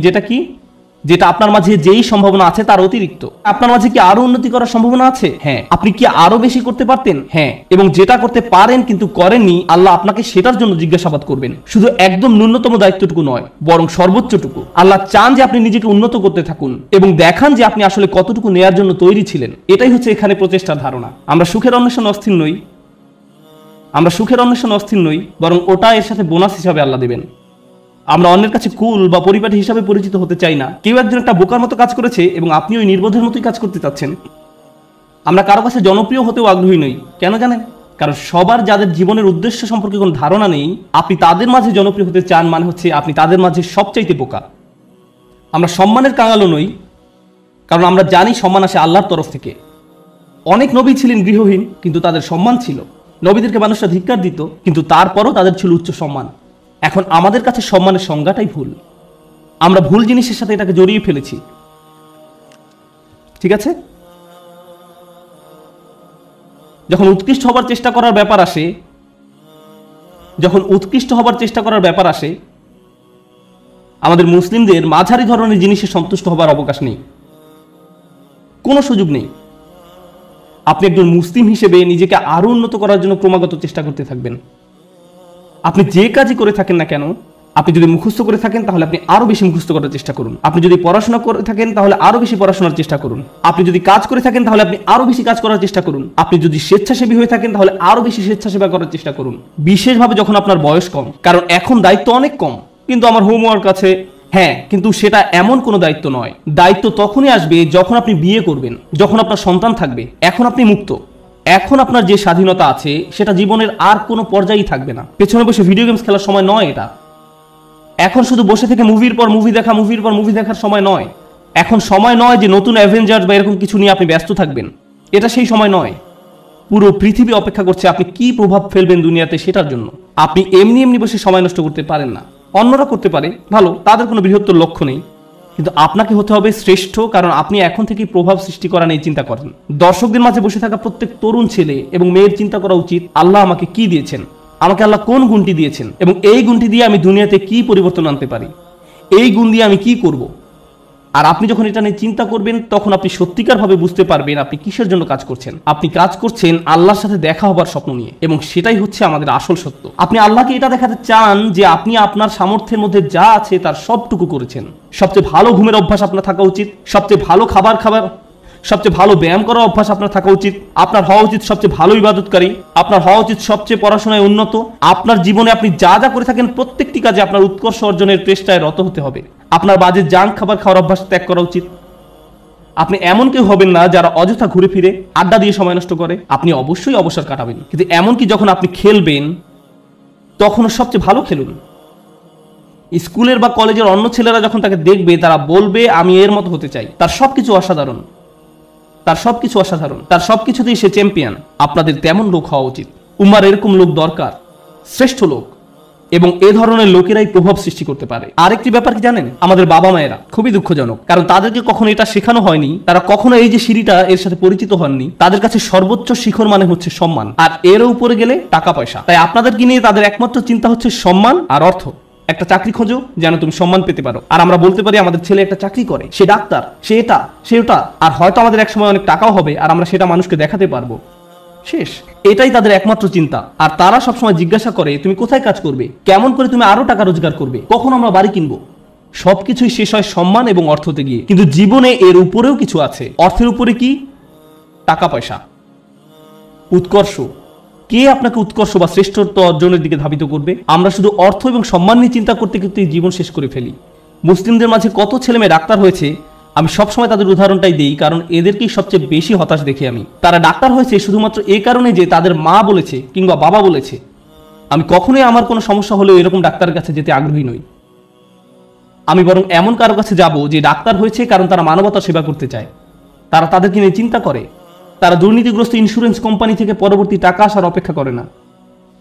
যেটা আপনার মাঝে যেই সম্ভাবনা আছে তার অতিরিক্ত। আপনার মাঝে কি আরো উন্নতি করার সম্ভাবনা আছে? হ্যাঁ। আপনি কি আরো বেশি করতে পারতেন? হ্যাঁ। এবং যেটা করতে পারেন কিন্তু করেননি, আল্লাহ আপনাকে সেটার জন্য জিজ্ঞাসাবাদ করবেন। শুধু একদম ন্যূনতম দায়িত্বটুকু নয়, বরং সর্বোচ্চটুকু। আল্লাহ চান যে আপনি নিজেকে উন্নত করতে থাকুন এবং দেখান যে আপনি আসলে কতটুকু নেয়ার জন্য তৈরি ছিলেন। এটাই হচ্ছে এখানে প্রচেষ্টার ধারণা। আমরা সুখের অন্বেষণে অস্থির নই, বরং ওটা এর সাথে বোনাস হিসাবে আল্লাহ দেবেন। আমরা অন্যের কাছে কুল বা পরিপাটি হিসাবে পরিচিত হতে চাই না। কেউ একজন একটা বোকার মতো কাজ করেছে এবং আপনি ওই নির্বোধের মতোই কাজ করতে চাচ্ছেন। আমরা কারো কাছে জনপ্রিয় হতেও আগ্রহী নই। কেন জানেন? কারণ সবার যাদের জীবনের উদ্দেশ্য সম্পর্কে কোনো ধারণা নেই, আপনি তাদের মাঝে জনপ্রিয় হতে চান মানে হচ্ছে আপনি তাদের মাঝে সবচাইতে বোকা। আমরা সম্মানের কাঙালও নই, কারণ আমরা জানি সম্মান আসে আল্লাহর তরফ থেকে। অনেক নবী ছিলেন গৃহহীন, কিন্তু তাদের সম্মান ছিল। নবীদেরকে মানুষরা ধিক্কার দিত, কিন্তু তারপরও তাদের ছিল উচ্চ সম্মান। এখন আমাদের কাছে সম্মানের সংজ্ঞাটাই ভুল। আমরা ভুল জিনিসের সাথে এটাকে জড়িয়ে ফেলেছি। ঠিক আছে? যখন উৎকৃষ্ট হবার চেষ্টা করার ব্যাপার আসে, আমাদের মুসলিমদের মাঝারি ধরনের জিনিসে সন্তুষ্ট হবার অবকাশ নেই, কোনো সুযোগ নেই। আপনি একজন মুসলিম হিসেবে নিজেকে আরো উন্নত করার জন্য ক্রমাগত চেষ্টা করতে থাকবেন। আপনি যে কাজই করে থাকেন না কেন, আপনি যদি মুখস্থ করে থাকেন তাহলে আপনি আরো বেশি মুখস্থ করার চেষ্টা করুন। আপনি যদি পড়াশোনা করে থাকেন তাহলে আরো বেশি পড়াশোনার চেষ্টা করুন। আপনি যদি কাজ করে থাকেন তাহলে আপনি আরো বেশি কাজ করার চেষ্টা করুন। আপনি যদি স্বেচ্ছাসেবী হয়ে থাকেন তাহলে আরো বেশি স্বেচ্ছাসেবা করার চেষ্টা করুন, বিশেষভাবে যখন আপনার বয়স কম। কারণ এখন দায়িত্ব অনেক কম। কিন্তু আমার হোমওয়ার্ক আছে, হ্যাঁ, কিন্তু সেটা এমন কোনো দায়িত্ব নয়। দায়িত্ব তখনই আসবে যখন আপনি বিয়ে করবেন, যখন আপনার সন্তান থাকবে। এখন আপনি মুক্ত। এখন আপনার যে স্বাধীনতা আছে সেটা জীবনের আর কোনো পর্যায়েই থাকবে না। পেছনে বসে ভিডিও গেমস খেলার সময় নয় এটা। এখন শুধু বসে থেকে মুভির পর মুভি দেখার সময় নয়। এখন সময় নয় যে নতুন অ্যাভেঞ্জার্স বা এরকম কিছু নিয়ে আপনি ব্যস্ত থাকবেন। এটা সেই সময় নয়। পুরো পৃথিবী অপেক্ষা করছে আপনি কি প্রভাব ফেলবেন দুনিয়াতে সেটার জন্য। আপনি এমনি বসে সময় নষ্ট করতে পারেন না। অন্যরা করতে পারে, ভালো, তাদের কোনো বৃহত্তর লক্ষ্য নেই। কিন্তু আপনাকে হতে হবে শ্রেষ্ঠ, কারণ আপনি এখন থেকে প্রভাব সৃষ্টি করা নিয়ে চিন্তা করেন। দর্শকদের মাঝে বসে থাকা প্রত্যেক তরুণ ছেলে এবং মেয়ের চিন্তা করা উচিত, আল্লাহ আমাকে কি দিয়েছেন, আমাকে আল্লাহ কোন গুণটি দিয়েছেন, এবং এই গুণটি দিয়ে আমি দুনিয়াতে কি পরিবর্তন আনতে পারি, এই গুণ দিয়ে আমি কি করব। আর আপনি যখন এটা নিয়ে চিন্তা করবেন তখন আপনি সত্যিকারভাবে বুঝতে পারবেন আপনি কিসের জন্য কাজ করছেন। আপনি কাজ করছেন আল্লাহর সাথে দেখা হবার স্বপ্ন নিয়ে, এবং সেটাই হচ্ছে আমাদের আসল সত্য। আপনি আল্লাহকে এটা দেখাতে চান যে আপনি আপনার সামর্থ্যের মধ্যে যা আছে তার সবটুকু করেছেন। সবচেয়ে ভালো ঘুমের অভ্যাস আপনার থাকা উচিত, সবচেয়ে ভালো খাবার, সবচেয়ে ভালো ব্যায়াম করার অভ্যাস আপনার থাকা উচিত। আপনার হওয়া উচিত সবচেয়ে ভালো ইবাদতকারী। আপনার হওয়া উচিত সবচেয়ে পড়াশোনায় উন্নত। আপনার জীবনে আপনি যা যা করে থাকেন প্রত্যেকটি কাজে আপনার উৎকর্ষ অর্জনের চেষ্টায় রত হতে হবে। আপনার বাজে জাঙ্ক খাবার খাওয়ার অভ্যাস ত্যাগ করা উচিত। আপনি এমন কেউ হবেন না যারা অযথা ঘুরে ফিরে আড্ডা দিয়ে সময় নষ্ট করে। আপনি অবশ্যই অবসর কাটাবেন, কিন্তু এমনকি যখন আপনি খেলবেন তখনও সবচেয়ে ভালো খেলুন। স্কুলের বা কলেজের অন্য ছেলেরা যখন তাকে দেখবে তারা বলবে আমি এর মতো হতে চাই, তার সবকিছু অসাধারণ। তার সবকিছু অসাধারণ, তার সবকিছুতেই সে চ্যাম্পিয়ন। আপনাদের তেমন লোক হওয়া উচিত। উম্মার এরকম লোক দরকার, শ্রেষ্ঠ লোক, এবং এ ধরনের লোকেরাই প্রভাব সৃষ্টি করতে পারে। আরেকটি ব্যাপার কি জানেন, আমাদের বাবা মায়েরা খুবই দুঃখজনক, কারণ তাদেরকে কখনো এটা শেখানো হয়নি, তারা কখনো এই যে সিঁড়িটা এর সাথে পরিচিত হননি। তাদের কাছে সর্বোচ্চ শিখর মানে হচ্ছে সম্মান, আর এর উপরে গেলে টাকা পয়সা। তাই আপনাদেরকে নিয়ে তাদের একমাত্র চিন্তা হচ্ছে সম্মান আর অর্থ। একটা চাকরি খোঁজো যেন তুমি সম্মান পেতে পারো, আর আমরা বলতে পারি আমাদের ছেলে একটা চাকরি করে, সে ডাক্তার, সে এটা সে ওটা, আর হয়তো আমাদের একসময় অনেক টাকাও হবে আর আমরা সেটা মানুষকে দেখাতে পারবো। শেষ, এটাই তাদের একমাত্র চিন্তা। আর তারা সবসময় জিজ্ঞাসা করে তুমি কোথায় কাজ করবে, কেমন করে তুমি আরো টাকা রোজগার করবে, কখন আমরা বাড়ি কিনবো। সবকিছুই শেষ হয় সম্মান এবং অর্থতে গিয়ে। কিন্তু জীবনে এর উপরেও কিছু আছে। অর্থের উপরে কি? টাকা পয়সা, উৎকর্ষ। কে আপনাকে উৎকর্ষ বা শ্রেষ্ঠত্ব অর্জনের দিকে ধাবিত করবে? আমরা শুধু অর্থ এবং সম্মান নিয়ে চিন্তা করতে কিন্তু জীবন শেষ করে ফেলি। মুসলিমদের মাঝে কত ছেলে মেয়ে ডাক্তার হয়েছে, আমি সবসময় তাদের উদাহরণটাই দিই, কারণ এদেরকেই সবচেয়ে বেশি হতাশ দেখি আমি। তারা ডাক্তার হয়েছে শুধুমাত্র এই কারণে যে তাদের মা বলেছে কিংবা বাবা বলেছে। আমি কখনোই আমার কোনো সমস্যা হলেও এরকম ডাক্তারের কাছে যেতে আগ্রহী নই। আমি বরং এমন কারো কাছে যাব যে ডাক্তার হয়েছে কারণ তারা মানবতার সেবা করতে চায়, তারা তাদেরকে নিয়ে চিন্তা করে, তারা দুর্নীতিগ্রস্ত ইন্স্যুরেন্স কোম্পানি থেকে পরবর্তী টাকা আসার অপেক্ষা করে না,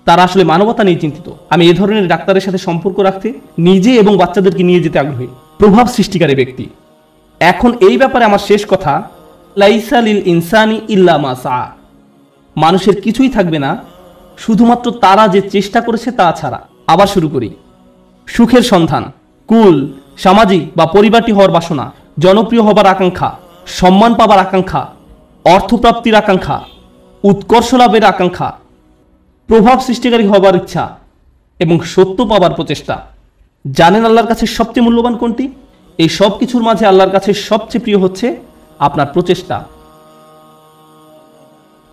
তারা আসলে মানবতা নিয়ে চিন্তিত। আমি এ ধরনের ডাক্তারের সাথে সম্পর্ক রাখতে, নিজে এবং বাচ্চাদেরকে নিয়ে যেতে আগ্রহী। প্রভাব সৃষ্টিকারী ব্যক্তি। এখন এই ব্যাপারে আমার শেষ কথা, লাইসা লিল ইনসানি ইল্লা মা সা। মানুষের কিছুই থাকবে না শুধুমাত্র তারা যে চেষ্টা করেছে তা ছাড়া। আবার শুরু করি। সুখের সন্ধান, কুল, সামাজিক বা পরিবারটি হওয়ার বাসনা, জনপ্রিয় হবার আকাঙ্ক্ষা, সম্মান পাবার আকাঙ্ক্ষা, অর্থপ্রাপ্তির আকাঙ্ক্ষা, উৎকর্ষ লাভের আকাঙ্ক্ষা, প্রভাব সৃষ্টিকারী হবার ইচ্ছা এবং সত্য পাবার প্রচেষ্টা। জানেন আল্লাহর কাছে সবচেয়ে মূল্যবান কোনটি? এই সব কিছুর মাঝে আল্লাহর কাছে সবচেয়ে প্রিয় হচ্ছে আপনার প্রচেষ্টা।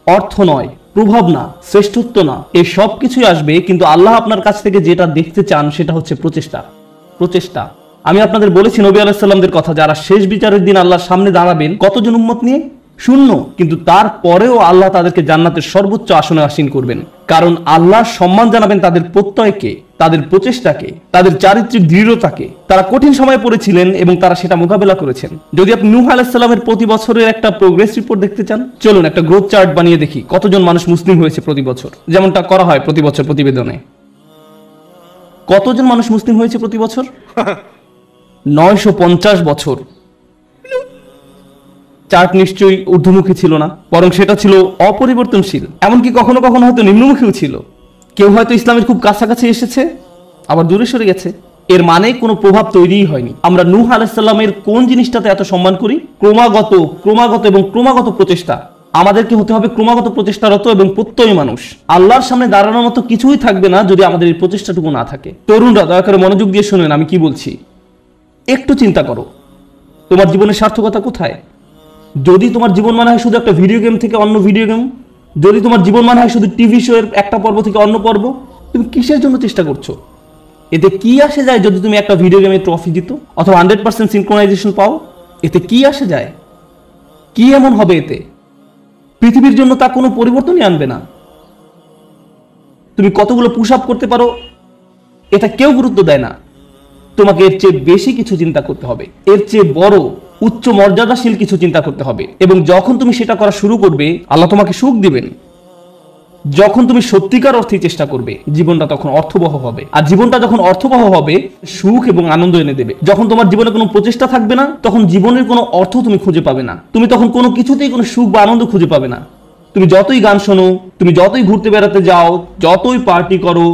অর্থ নয়, প্রভাব না, শ্রেষ্ঠত্ব না, এই সব কিছুই আসবে, কিন্তু আল্লাহ আপনার কাছ থেকে যেটা দেখতে চান সেটা হচ্ছে প্রচেষ্টা। প্রচেষ্টা। আমি আপনাদের বলেছি নবী আলাইহিস সালামদের কথা, যারা শেষ বিচারের দিন আল্লাহর সামনে দাঁড়াবেন, কতজন উম্মত নিয়ে? শূন্য। কিন্তু তারপরেও আল্লাহ তাদেরকে জান্নাতের সর্বোচ্চ আসনে আসীন করবেন, কারণ আল্লাহ সম্মান জানাবেন তাদের প্রত্যয়কে, তাদের প্রচেষ্টাকে, তাদের চারিত্রিক দৃঢ়তাকে। তারা কঠিন সময়ে পড়েছিলেন এবং তারা সেটা মোকাবেলা করেছেন। যদি আপনি নূহ আলাইহিস সালামের প্রতি বছরের একটা প্রোগ্রেস রিপোর্ট দেখতে চান, চলুন একটা গ্রোথ চার্ট বানিয়ে দেখি কতজন মানুষ মুসলিম হয়েছে প্রতি বছর, যেমনটা করা হয় প্রতি বছর প্রতিবেদনে। কতজন মানুষ মুসলিম হয়েছে প্রতি বছর? 950 বছর। চার্ট নিশ্চয়ই ঊর্ধ্বমুখী ছিল না, বরং সেটা ছিল অপরিবর্তনশীল, এমনকি কখনো কখনো হয়তো নিম্নমুখীও ছিল। কেউ হয়তো ইসলামের খুব কাছাকাছি এসেছে, আবার দূরে সরে গেছে। এর মানে কোনো প্রভাব তৈরিই হয়নি। আমরা নূহ আলাইহিস সালামের কোন জিনিসটাতে এত সম্মান করি? ক্রমাগত এবং ক্রমাগত প্রচেষ্টা। আমাদেরকে হতে হবে ক্রমাগত প্রচেষ্টারত এবং প্রত্যয়ী মানুষ। আল্লাহর সামনে দাঁড়ানোর মতো কিছুই থাকবে না যদি আমাদের এই প্রচেষ্টাটুকু না থাকে। তরুণরা দয়া করে মনোযোগ দিয়ে শুনেন আমি কি বলছি। একটু চিন্তা করো, তোমার জীবনের সার্থকতা কোথায়? যদি তোমার জীবন মনে হয় শুধু একটা ভিডিও গেম থেকে অন্য ভিডিও গেম, যদি তোমার জীবন মনে হয় শুধু টিভি শো এর একটা পর্ব থেকে অন্য পর্ব, তুমি কিসের জন্য চেষ্টা করছো? এতে কি আসে যায় যদি তুমি একটা ভিডিও গেমের ট্রফি জিতো অথবা 100% সিনক্রোনাইজেশন পাও? এতে কি আসে যায়? কি এমন হবে এতে? পৃথিবীর জন্য তা কোনো পরিবর্তনই আনবে না। তুমি কতগুলো পুশ আপ করতে পারো এটা কেউ গুরুত্ব দেয় না। তোমাকে এর চেয়ে বেশি কিছু চিন্তা করতে হবে, এর চেয়ে বড় উচ্চ মর্যাদাশীল কিছু চিন্তা করতে হবে। এবং যখন তুমি সেটা করা শুরু করবে, আল্লাহ তোমাকে সুখ দিবেন। যখন তুমি সত্যিকার অর্থে চেষ্টা করবে, জীবনটা তখন অর্থবহ হবে। আর জীবনটা যখন অর্থবহ হবে, সুখ এবং আনন্দ এনে দেবে। যখন তোমার জীবনে কোনো প্রচেষ্টা থাকবে না, তখন জীবনের কোনো অর্থ তুমি খুঁজে পাবে না। তুমি তখন কোনো কিছুতেই কোনো সুখ বা আনন্দ খুঁজে পাবে না। তুমি যতই গান শোনো, তুমি যতই ঘুরতে বেড়াতে যাও, যতই পার্টি করো,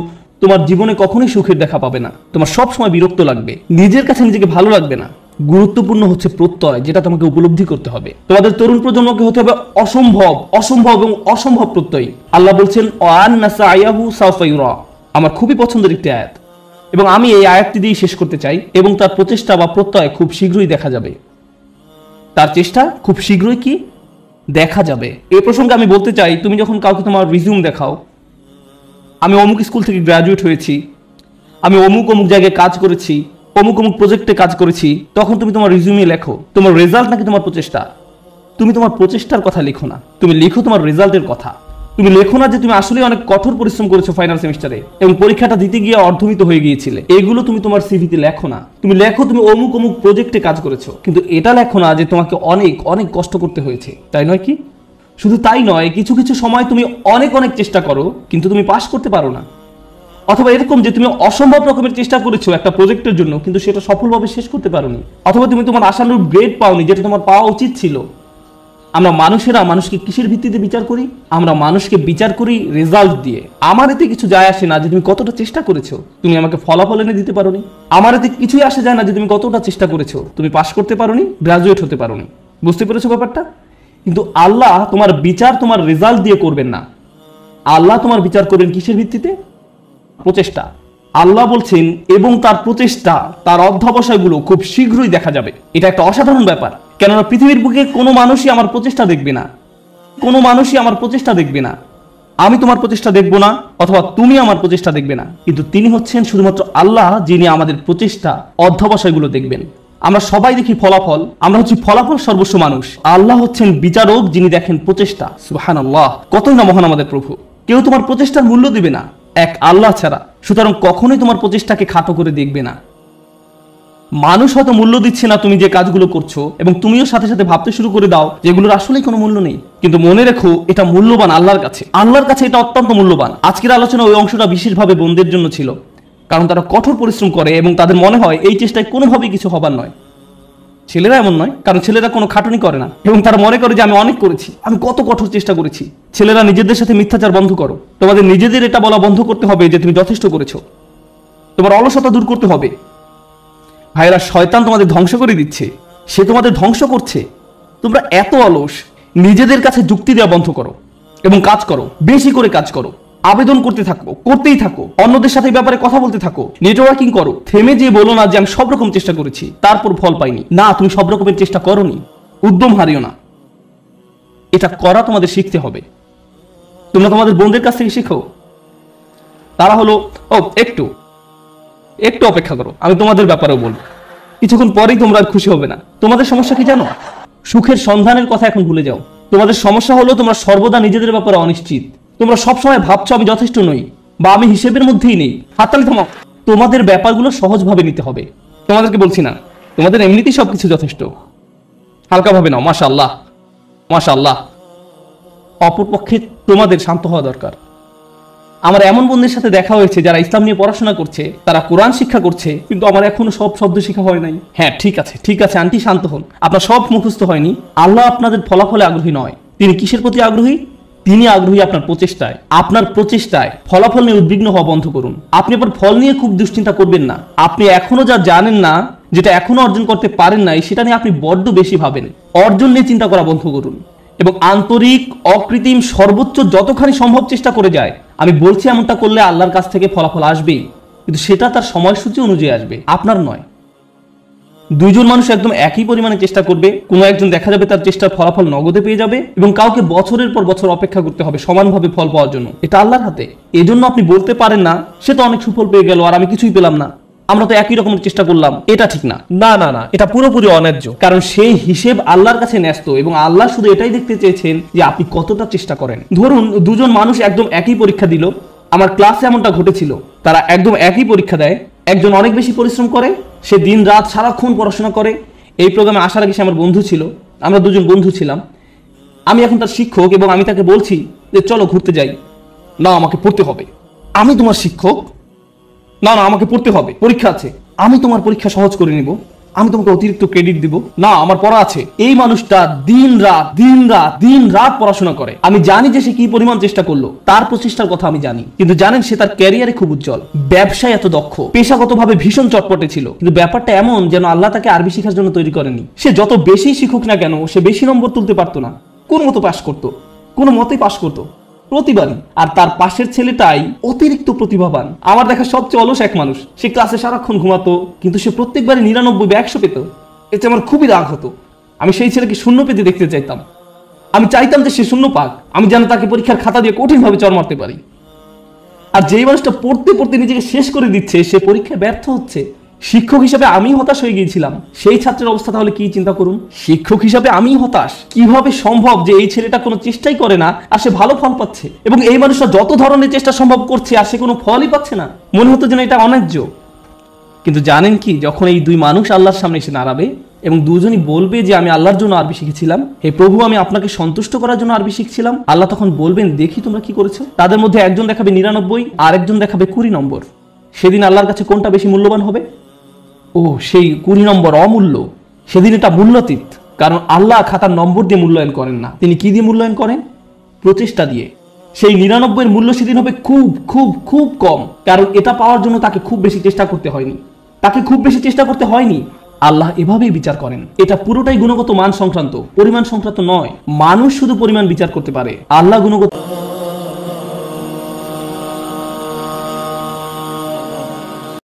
তোমার জীবনে কখনোই সুখের দেখা পাবে না। তোমার সবসময় বিরক্ত লাগবে, নিজের কাছে নিজেকে ভালো লাগবে না। গুরুত্বপূর্ণ হচ্ছে প্রত্যয়, যেটা তোমাকে উপলব্ধি করতে হবে। তোমাদের তরুণ প্রজন্মকে হতে হবে অসম্ভব এবং অসম্ভব প্রত্যয়ী। আল্লাহ বলছেন ওয়ান্না সায়াহু সাওফা ইউরা। আমার খুবই পছন্দের একটি আয়াত, এবং আমি এই আয়াতটি দিয়ে শেষ করতে চাই। এবং তার প্রচেষ্টা বা প্রত্যয় খুব শীঘ্রই দেখা যাবে। তার চেষ্টা খুব শীঘ্রই কি দেখা যাবে। এই প্রসঙ্গে আমি বলতে চাই, তুমি যখন কাউকে তোমার রিজিউম দেখাও, আমি অমুক স্কুল থেকে গ্রাজুয়েট হয়েছি, আমি অমুক জায়গায় কাজ করেছি, অমুক প্রজেক্টে কাজ করেছি, তখন তুমি তোমার রিজিউমে লেখো তোমার রেজাল্ট নাকি তোমার প্রচেষ্টা? তুমি তোমার প্রচেষ্টার কথা লিখো না, তুমি লিখো তোমার রেজাল্টের কথা। তুমি লেখো না যে তুমি আসলে অনেক কঠোর পরিশ্রম করেছো ফাইনাল সেমিস্টারে এবং পরীক্ষাটা দিতে গিয়ে অর্ধমিত হয়ে গিয়েছিলে। এগুলো তুমি তোমার সিভিতে লেখো না। তুমি লেখো তুমি অমুক অমুক প্রজেক্টে কাজ করেছো, কিন্তু এটা লেখো না যে তোমাকে অনেক অনেক কষ্ট করতে হয়েছে, তাই নয় কি? শুধু তাই নয়, কিছু কিছু সময় তুমি অনেক অনেক চেষ্টা করো কিন্তু তুমি পাস করতে পারো না। অথবা এরকম যে তুমি অসম্ভব রকমের চেষ্টা করেছো একটা প্রজেক্টের জন্য কিন্তু সেটা সফলভাবে শেষ করতে পারোনি, অথবা তুমি তোমার আশানুরূপ গ্রেড পাওনি যেটা তোমার পাওয়া উচিত ছিল। আমরা মানুষেরা মানুষকে কিসের ভিত্তিতে বিচার করি? আমরা মানুষকে বিচার করি রেজাল্ট দিয়ে। আমার এতে কিছু যায় আসে না যে তুমি কতটা চেষ্টা করেছো, তুমি আমাকে ফলাফল এনে দিতে পারোনি। আমার এতে কিছুই আসে যায় না যে তুমি কতটা চেষ্টা করেছো, তুমি পাস করতে পারোনি, গ্রাজুয়েট হতে পারোনি। বুঝতে পেরেছো ব্যাপারটা? কিন্তু আল্লাহ তোমার বিচার তোমার রেজাল্ট দিয়ে করবেন না। আল্লাহ তোমার বিচার করবেন কিসের ভিত্তিতে? প্রচেষ্টা। আল্লাহ বলছেন এবং তার প্রচেষ্টা, তার অধ্যবসায়গুলো খুব শীঘ্রই দেখা যাবে। এটা একটা অসাধারণ ব্যাপার, কেননা পৃথিবীর বুকে কোনো মানুষই আমার প্রচেষ্টা দেখবে না, কোনো মানুষই আমার প্রচেষ্টা দেখবে না। আমি তোমার প্রচেষ্টা দেখব না, অথবা তুমি আমার প্রচেষ্টা দেখবে না, কিন্তু তিনি হচ্ছেন শুধুমাত্র আল্লাহ যিনি আমাদের প্রচেষ্টা অধ্যবসায়গুলো দেখবেন। আমরা সবাই দেখি ফলাফল, আমরা হচ্ছি ফলাফল সর্বস্ব মানুষ। আল্লাহ হচ্ছেন বিচারক যিনি দেখেন প্রচেষ্টা। সুবহানাল্লাহ, কতই না মহান আমাদের প্রভু। কেউ তোমার প্রচেষ্টার মূল্য দিবে না এক আল্লাহ ছাড়া, সুতরাং কখনোই তোমার প্রচেষ্টাকে খাটো করে দেখবে না। মানুষ হয়তো মূল্য দিচ্ছে না তুমি যে কাজগুলো করছো, এবং তুমিও সাথে সাথে ভাবতে শুরু করে দাও যেগুলোর আসলেই কোনো মূল্য নেই, কিন্তু মনে রেখো এটা মূল্যবান আল্লাহর কাছে। আল্লাহর কাছে এটা অত্যন্ত মূল্যবান। আজকের আলোচনা ওই অংশটা বিশেষভাবে বোনদের জন্য ছিল, কারণ তারা কঠোর পরিশ্রম করে এবং তাদের মনে হয় এই চেষ্টায় কোনোভাবেই কিছু হবার নয়। ছেলেরা এমন নয়, কারণ ছেলেরা কোনো খাটুনি করে না এবং তারা মনে করে যে আমি অনেক করেছি, আমি কত কঠোর চেষ্টা করেছি। ছেলেরা নিজেদের সাথে মিথ্যাচার বন্ধ করো। তোমাদের নিজেদের এটা বলা বন্ধ করতে হবে যে তুমি যথেষ্ট করেছো। তোমার অলসতা দূর করতে হবে। ভাইরা, শয়তান তোমাদের ধ্বংস করে দিচ্ছে, সে তোমাদের ধ্বংস করছে। তোমরা এত অলস, নিজেদের কাছে যুক্তি দেওয়া বন্ধ করো এবং কাজ করো, বেশি করে কাজ করো, আবেদন করতে থাকো, করতেই থাকো, অন্যদের সাথে ব্যাপারে কথা বলতে থাকো, নেটওয়ার্কিং করো। থেমে যে বলো না যে আমি সব রকম চেষ্টা করেছি তারপর ফল পাইনি। না, তুমি সব রকমের চেষ্টা করোনি, উদ্যম হারিও না। এটা করা তোমাদের শিখতে হবে। তোমরা তোমাদের বোনদের কাছ থেকে শিখো। তারা হলো একটু একটু অপেক্ষা করো, আমি তোমাদের ব্যাপারেও বলবো। কিছুক্ষণ পরেই তোমরা আর খুশি হবে না। তোমাদের সমস্যা কি জানো? সুখের সন্ধানের কথা এখন ভুলে যাও। তোমাদের সমস্যা হলো তোমরা সর্বদা নিজেদের ব্যাপারে অনিশ্চিত। তোমরা সবসময় ভাবছো আমি যথেষ্ট নই বা আমি হিসেবের মধ্যেই নেই। হাততালি থামাও। তোমাদের ব্যাপারগুলো সহজভাবে নিতে হবে। তোমাদেরকে বলছি না, তোমাদের এমনিতেই সবকিছু যথেষ্ট, হালকাভাবে নাও। মাশাআল্লাহ, মাশাআল্লাহ। অপরপক্ষে তোমাদের শান্ত হওয়া দরকার। আমার এমন বন্ধুদের সাথে দেখা হয়েছে যারা ইসলাম নিয়ে পড়াশোনা করছে, তারা কোরআন শিক্ষা করছে, কিন্তু আমার এখনো সব শব্দ শেখা হয় নাই। হ্যাঁ, ঠিক আছে ঠিক আছে আন্টি, শান্ত হন। আপনার সব মুখস্থ হয়নি। আল্লাহ আপনাদের ফলাফলে আগ্রহী নয়। তিনি কিসের প্রতি আগ্রহী? তিনি আগ্রহী আপনার প্রচেষ্টায়। আপনার প্রচেষ্টায় ফলাফল নিয়ে উদ্বিগ্ন হওয়া বন্ধ করুন। আপনি আবার ফল নিয়ে খুব দুশ্চিন্তা করবেন না। আপনি এখনো যা জানেন না, যেটা এখনো অর্জন করতে পারেন নাই, সেটা নিয়ে আপনি বড্ড বেশি ভাবেন। অর্জন নিয়ে চিন্তা করা বন্ধ করুন এবং আন্তরিক, অকৃত্রিম, সর্বোচ্চ যতখানি সম্ভব চেষ্টা করে যায়। আমি বলছি এমনটা করলে আল্লাহর কাছ থেকে ফলাফল আসবেই, কিন্তু সেটা তার সময়সূচি অনুযায়ী আসবে, আপনার নয়। দুইজন মানুষ একদম একই পরিমাণে চেষ্টা করবে, কোনো একজন দেখা যাবে তার চেষ্টার ফলাফল নগদে পেয়ে যাবে এবং কাউকে বছরের পর বছর অপেক্ষা করতে হবে সমানভাবে ফল পাওয়ার জন্য। এটা আল্লাহর হাতে। এজন্য আপনি বলতে পারেন না সে তো অনেক সুফল পেয়ে গেল আর আমি কিছুই পেলাম না, আমরা তো একই রকমের চেষ্টা করলাম। এটা ঠিক না, না না না, এটা পুরোপুরি অন্যায্য। কারণ সেই হিসেব আল্লাহর কাছে ন্যস্ত এবং আল্লাহ শুধু এটাই দেখতে চেয়েছেন যে আপনি কতটা চেষ্টা করেন। ধরুন দুজন মানুষ একদম একই পরীক্ষা দিল। আমার ক্লাসে এমনটা ঘটেছিল, তারা একদম একই পরীক্ষা দেয়। একজন অনেক বেশি পরিশ্রম করে, সে দিন রাত সারাক্ষণ পড়াশোনা করে। এই প্রোগ্রামে আসার আগে সে আমার বন্ধু ছিল, আমরা দুজন বন্ধু ছিলাম। আমি এখন তার শিক্ষক এবং আমি তাকে বলছি যে চলো ঘুরতে যাই। না, আমাকে পড়তে হবে। আমি তোমার শিক্ষক? না না, আমাকে পড়তে হবে, পরীক্ষা আছে। আমি তোমার পরীক্ষা সহজ করে নিব, আমি তোমাকে অতিরিক্ত ক্রেডিট দিব। না, আমার পড়া আছে। এই মানুষটা দিন রাত দিন রাত দিন রাত পড়াশোনা করে। আমি জানি যে সে কি পরিমাণ চেষ্টা করলো, তার প্রচেষ্টার কথা আমি জানি। কিন্তু জানেন, সে তার ক্যারিয়ারে খুব উজ্জ্বল, ব্যবসায় এত দক্ষ, পেশাগতভাবে ভীষণ চটপটে ছিল। কিন্তু ব্যাপারটা এমন যেন আল্লাহ তাকে আরবি শেখার জন্য তৈরি করেনি। সে যত বেশি শিখুক না কেন, সে বেশি নম্বর তুলতে পারতো না। কোন মতো পাশ করতো, কোনো মতেই পাশ করতো প্রতিবারই। আর তার পাশের ছেলেটাই অতিরিক্ত প্রতিভাবান। আমার দেখা সবচেয়ে অলস এক মানুষ। সে ক্লাসে সারাক্ষণ ঘুমাতো, কিন্তু সে প্রত্যেকবারই 99 বা 100 পেত। এতে আমার খুবই রাগ হতো। আমি সেই ছেলেকে শূন্য পেতে দেখতে চাইতাম। আমি চাইতাম যে সে শূন্য পাক, আমি যেন তাকে পরীক্ষার খাতা দিয়ে কঠিনভাবে চড় মারতে পারি। আর যেই মানুষটা পড়তে পড়তে নিজেকে শেষ করে দিচ্ছে, সে পরীক্ষায় ব্যর্থ হচ্ছে, শিক্ষক হিসেবে আমি হতাশ হয়ে গিয়েছিলাম, সেই ছাত্রের অবস্থা তাহলে কি চিন্তা করুন। শিক্ষক হিসেবে আমি হতাশ, কিভাবে সম্ভব যে এই ছেলেটা কোনো চেষ্টাই করে না আর সে ভালো ফল পাচ্ছে, এবং এই মানুষটা যত ধরনের চেষ্টা সম্ভব করছে আর সে কোনো ফলই পাচ্ছে না। মনে হতো যেন এটা অন্যায্য। কিন্তু জানেন কি, যখন এই দুই মানুষ আল্লাহর সামনে এসে দাঁড়াবে এবং দুজনই বলবে যে আমি আল্লাহর জন্য আরবি শিখেছিলাম, হে প্রভু আমি আপনাকে সন্তুষ্ট করার জন্য আরবি শিখছিলাম, আল্লাহ তখন বলবেন দেখি তোমরা কি করেছো। তাদের মধ্যে একজন দেখাবে 99 আর একজন দেখাবে 20 নম্বর। সেদিন আল্লাহর কাছে কোনটা বেশি মূল্যবান হবে? ও, সেই 20 নম্বর অমূল্য। সেদিন এটা মূল্যাতীত, কারণ আল্লাহ খাতার নম্বর দিয়ে মূল্যায়ন করেন না। তিনি কি দিয়ে মূল্যায়ন করেন? প্রচেষ্টা দিয়ে। সেই 99 মূল্য সেদিন হবে খুব খুব খুব কম, কারণ এটা পাওয়ার জন্য তাকে খুব বেশি চেষ্টা করতে হয়নি। আল্লাহ এভাবেই বিচার করেন। এটা পুরোটাই গুণগত মান সংক্রান্ত, পরিমাণ সংক্রান্ত নয়। মানুষ শুধু পরিমাণ বিচার করতে পারে, আল্লাহ গুণগত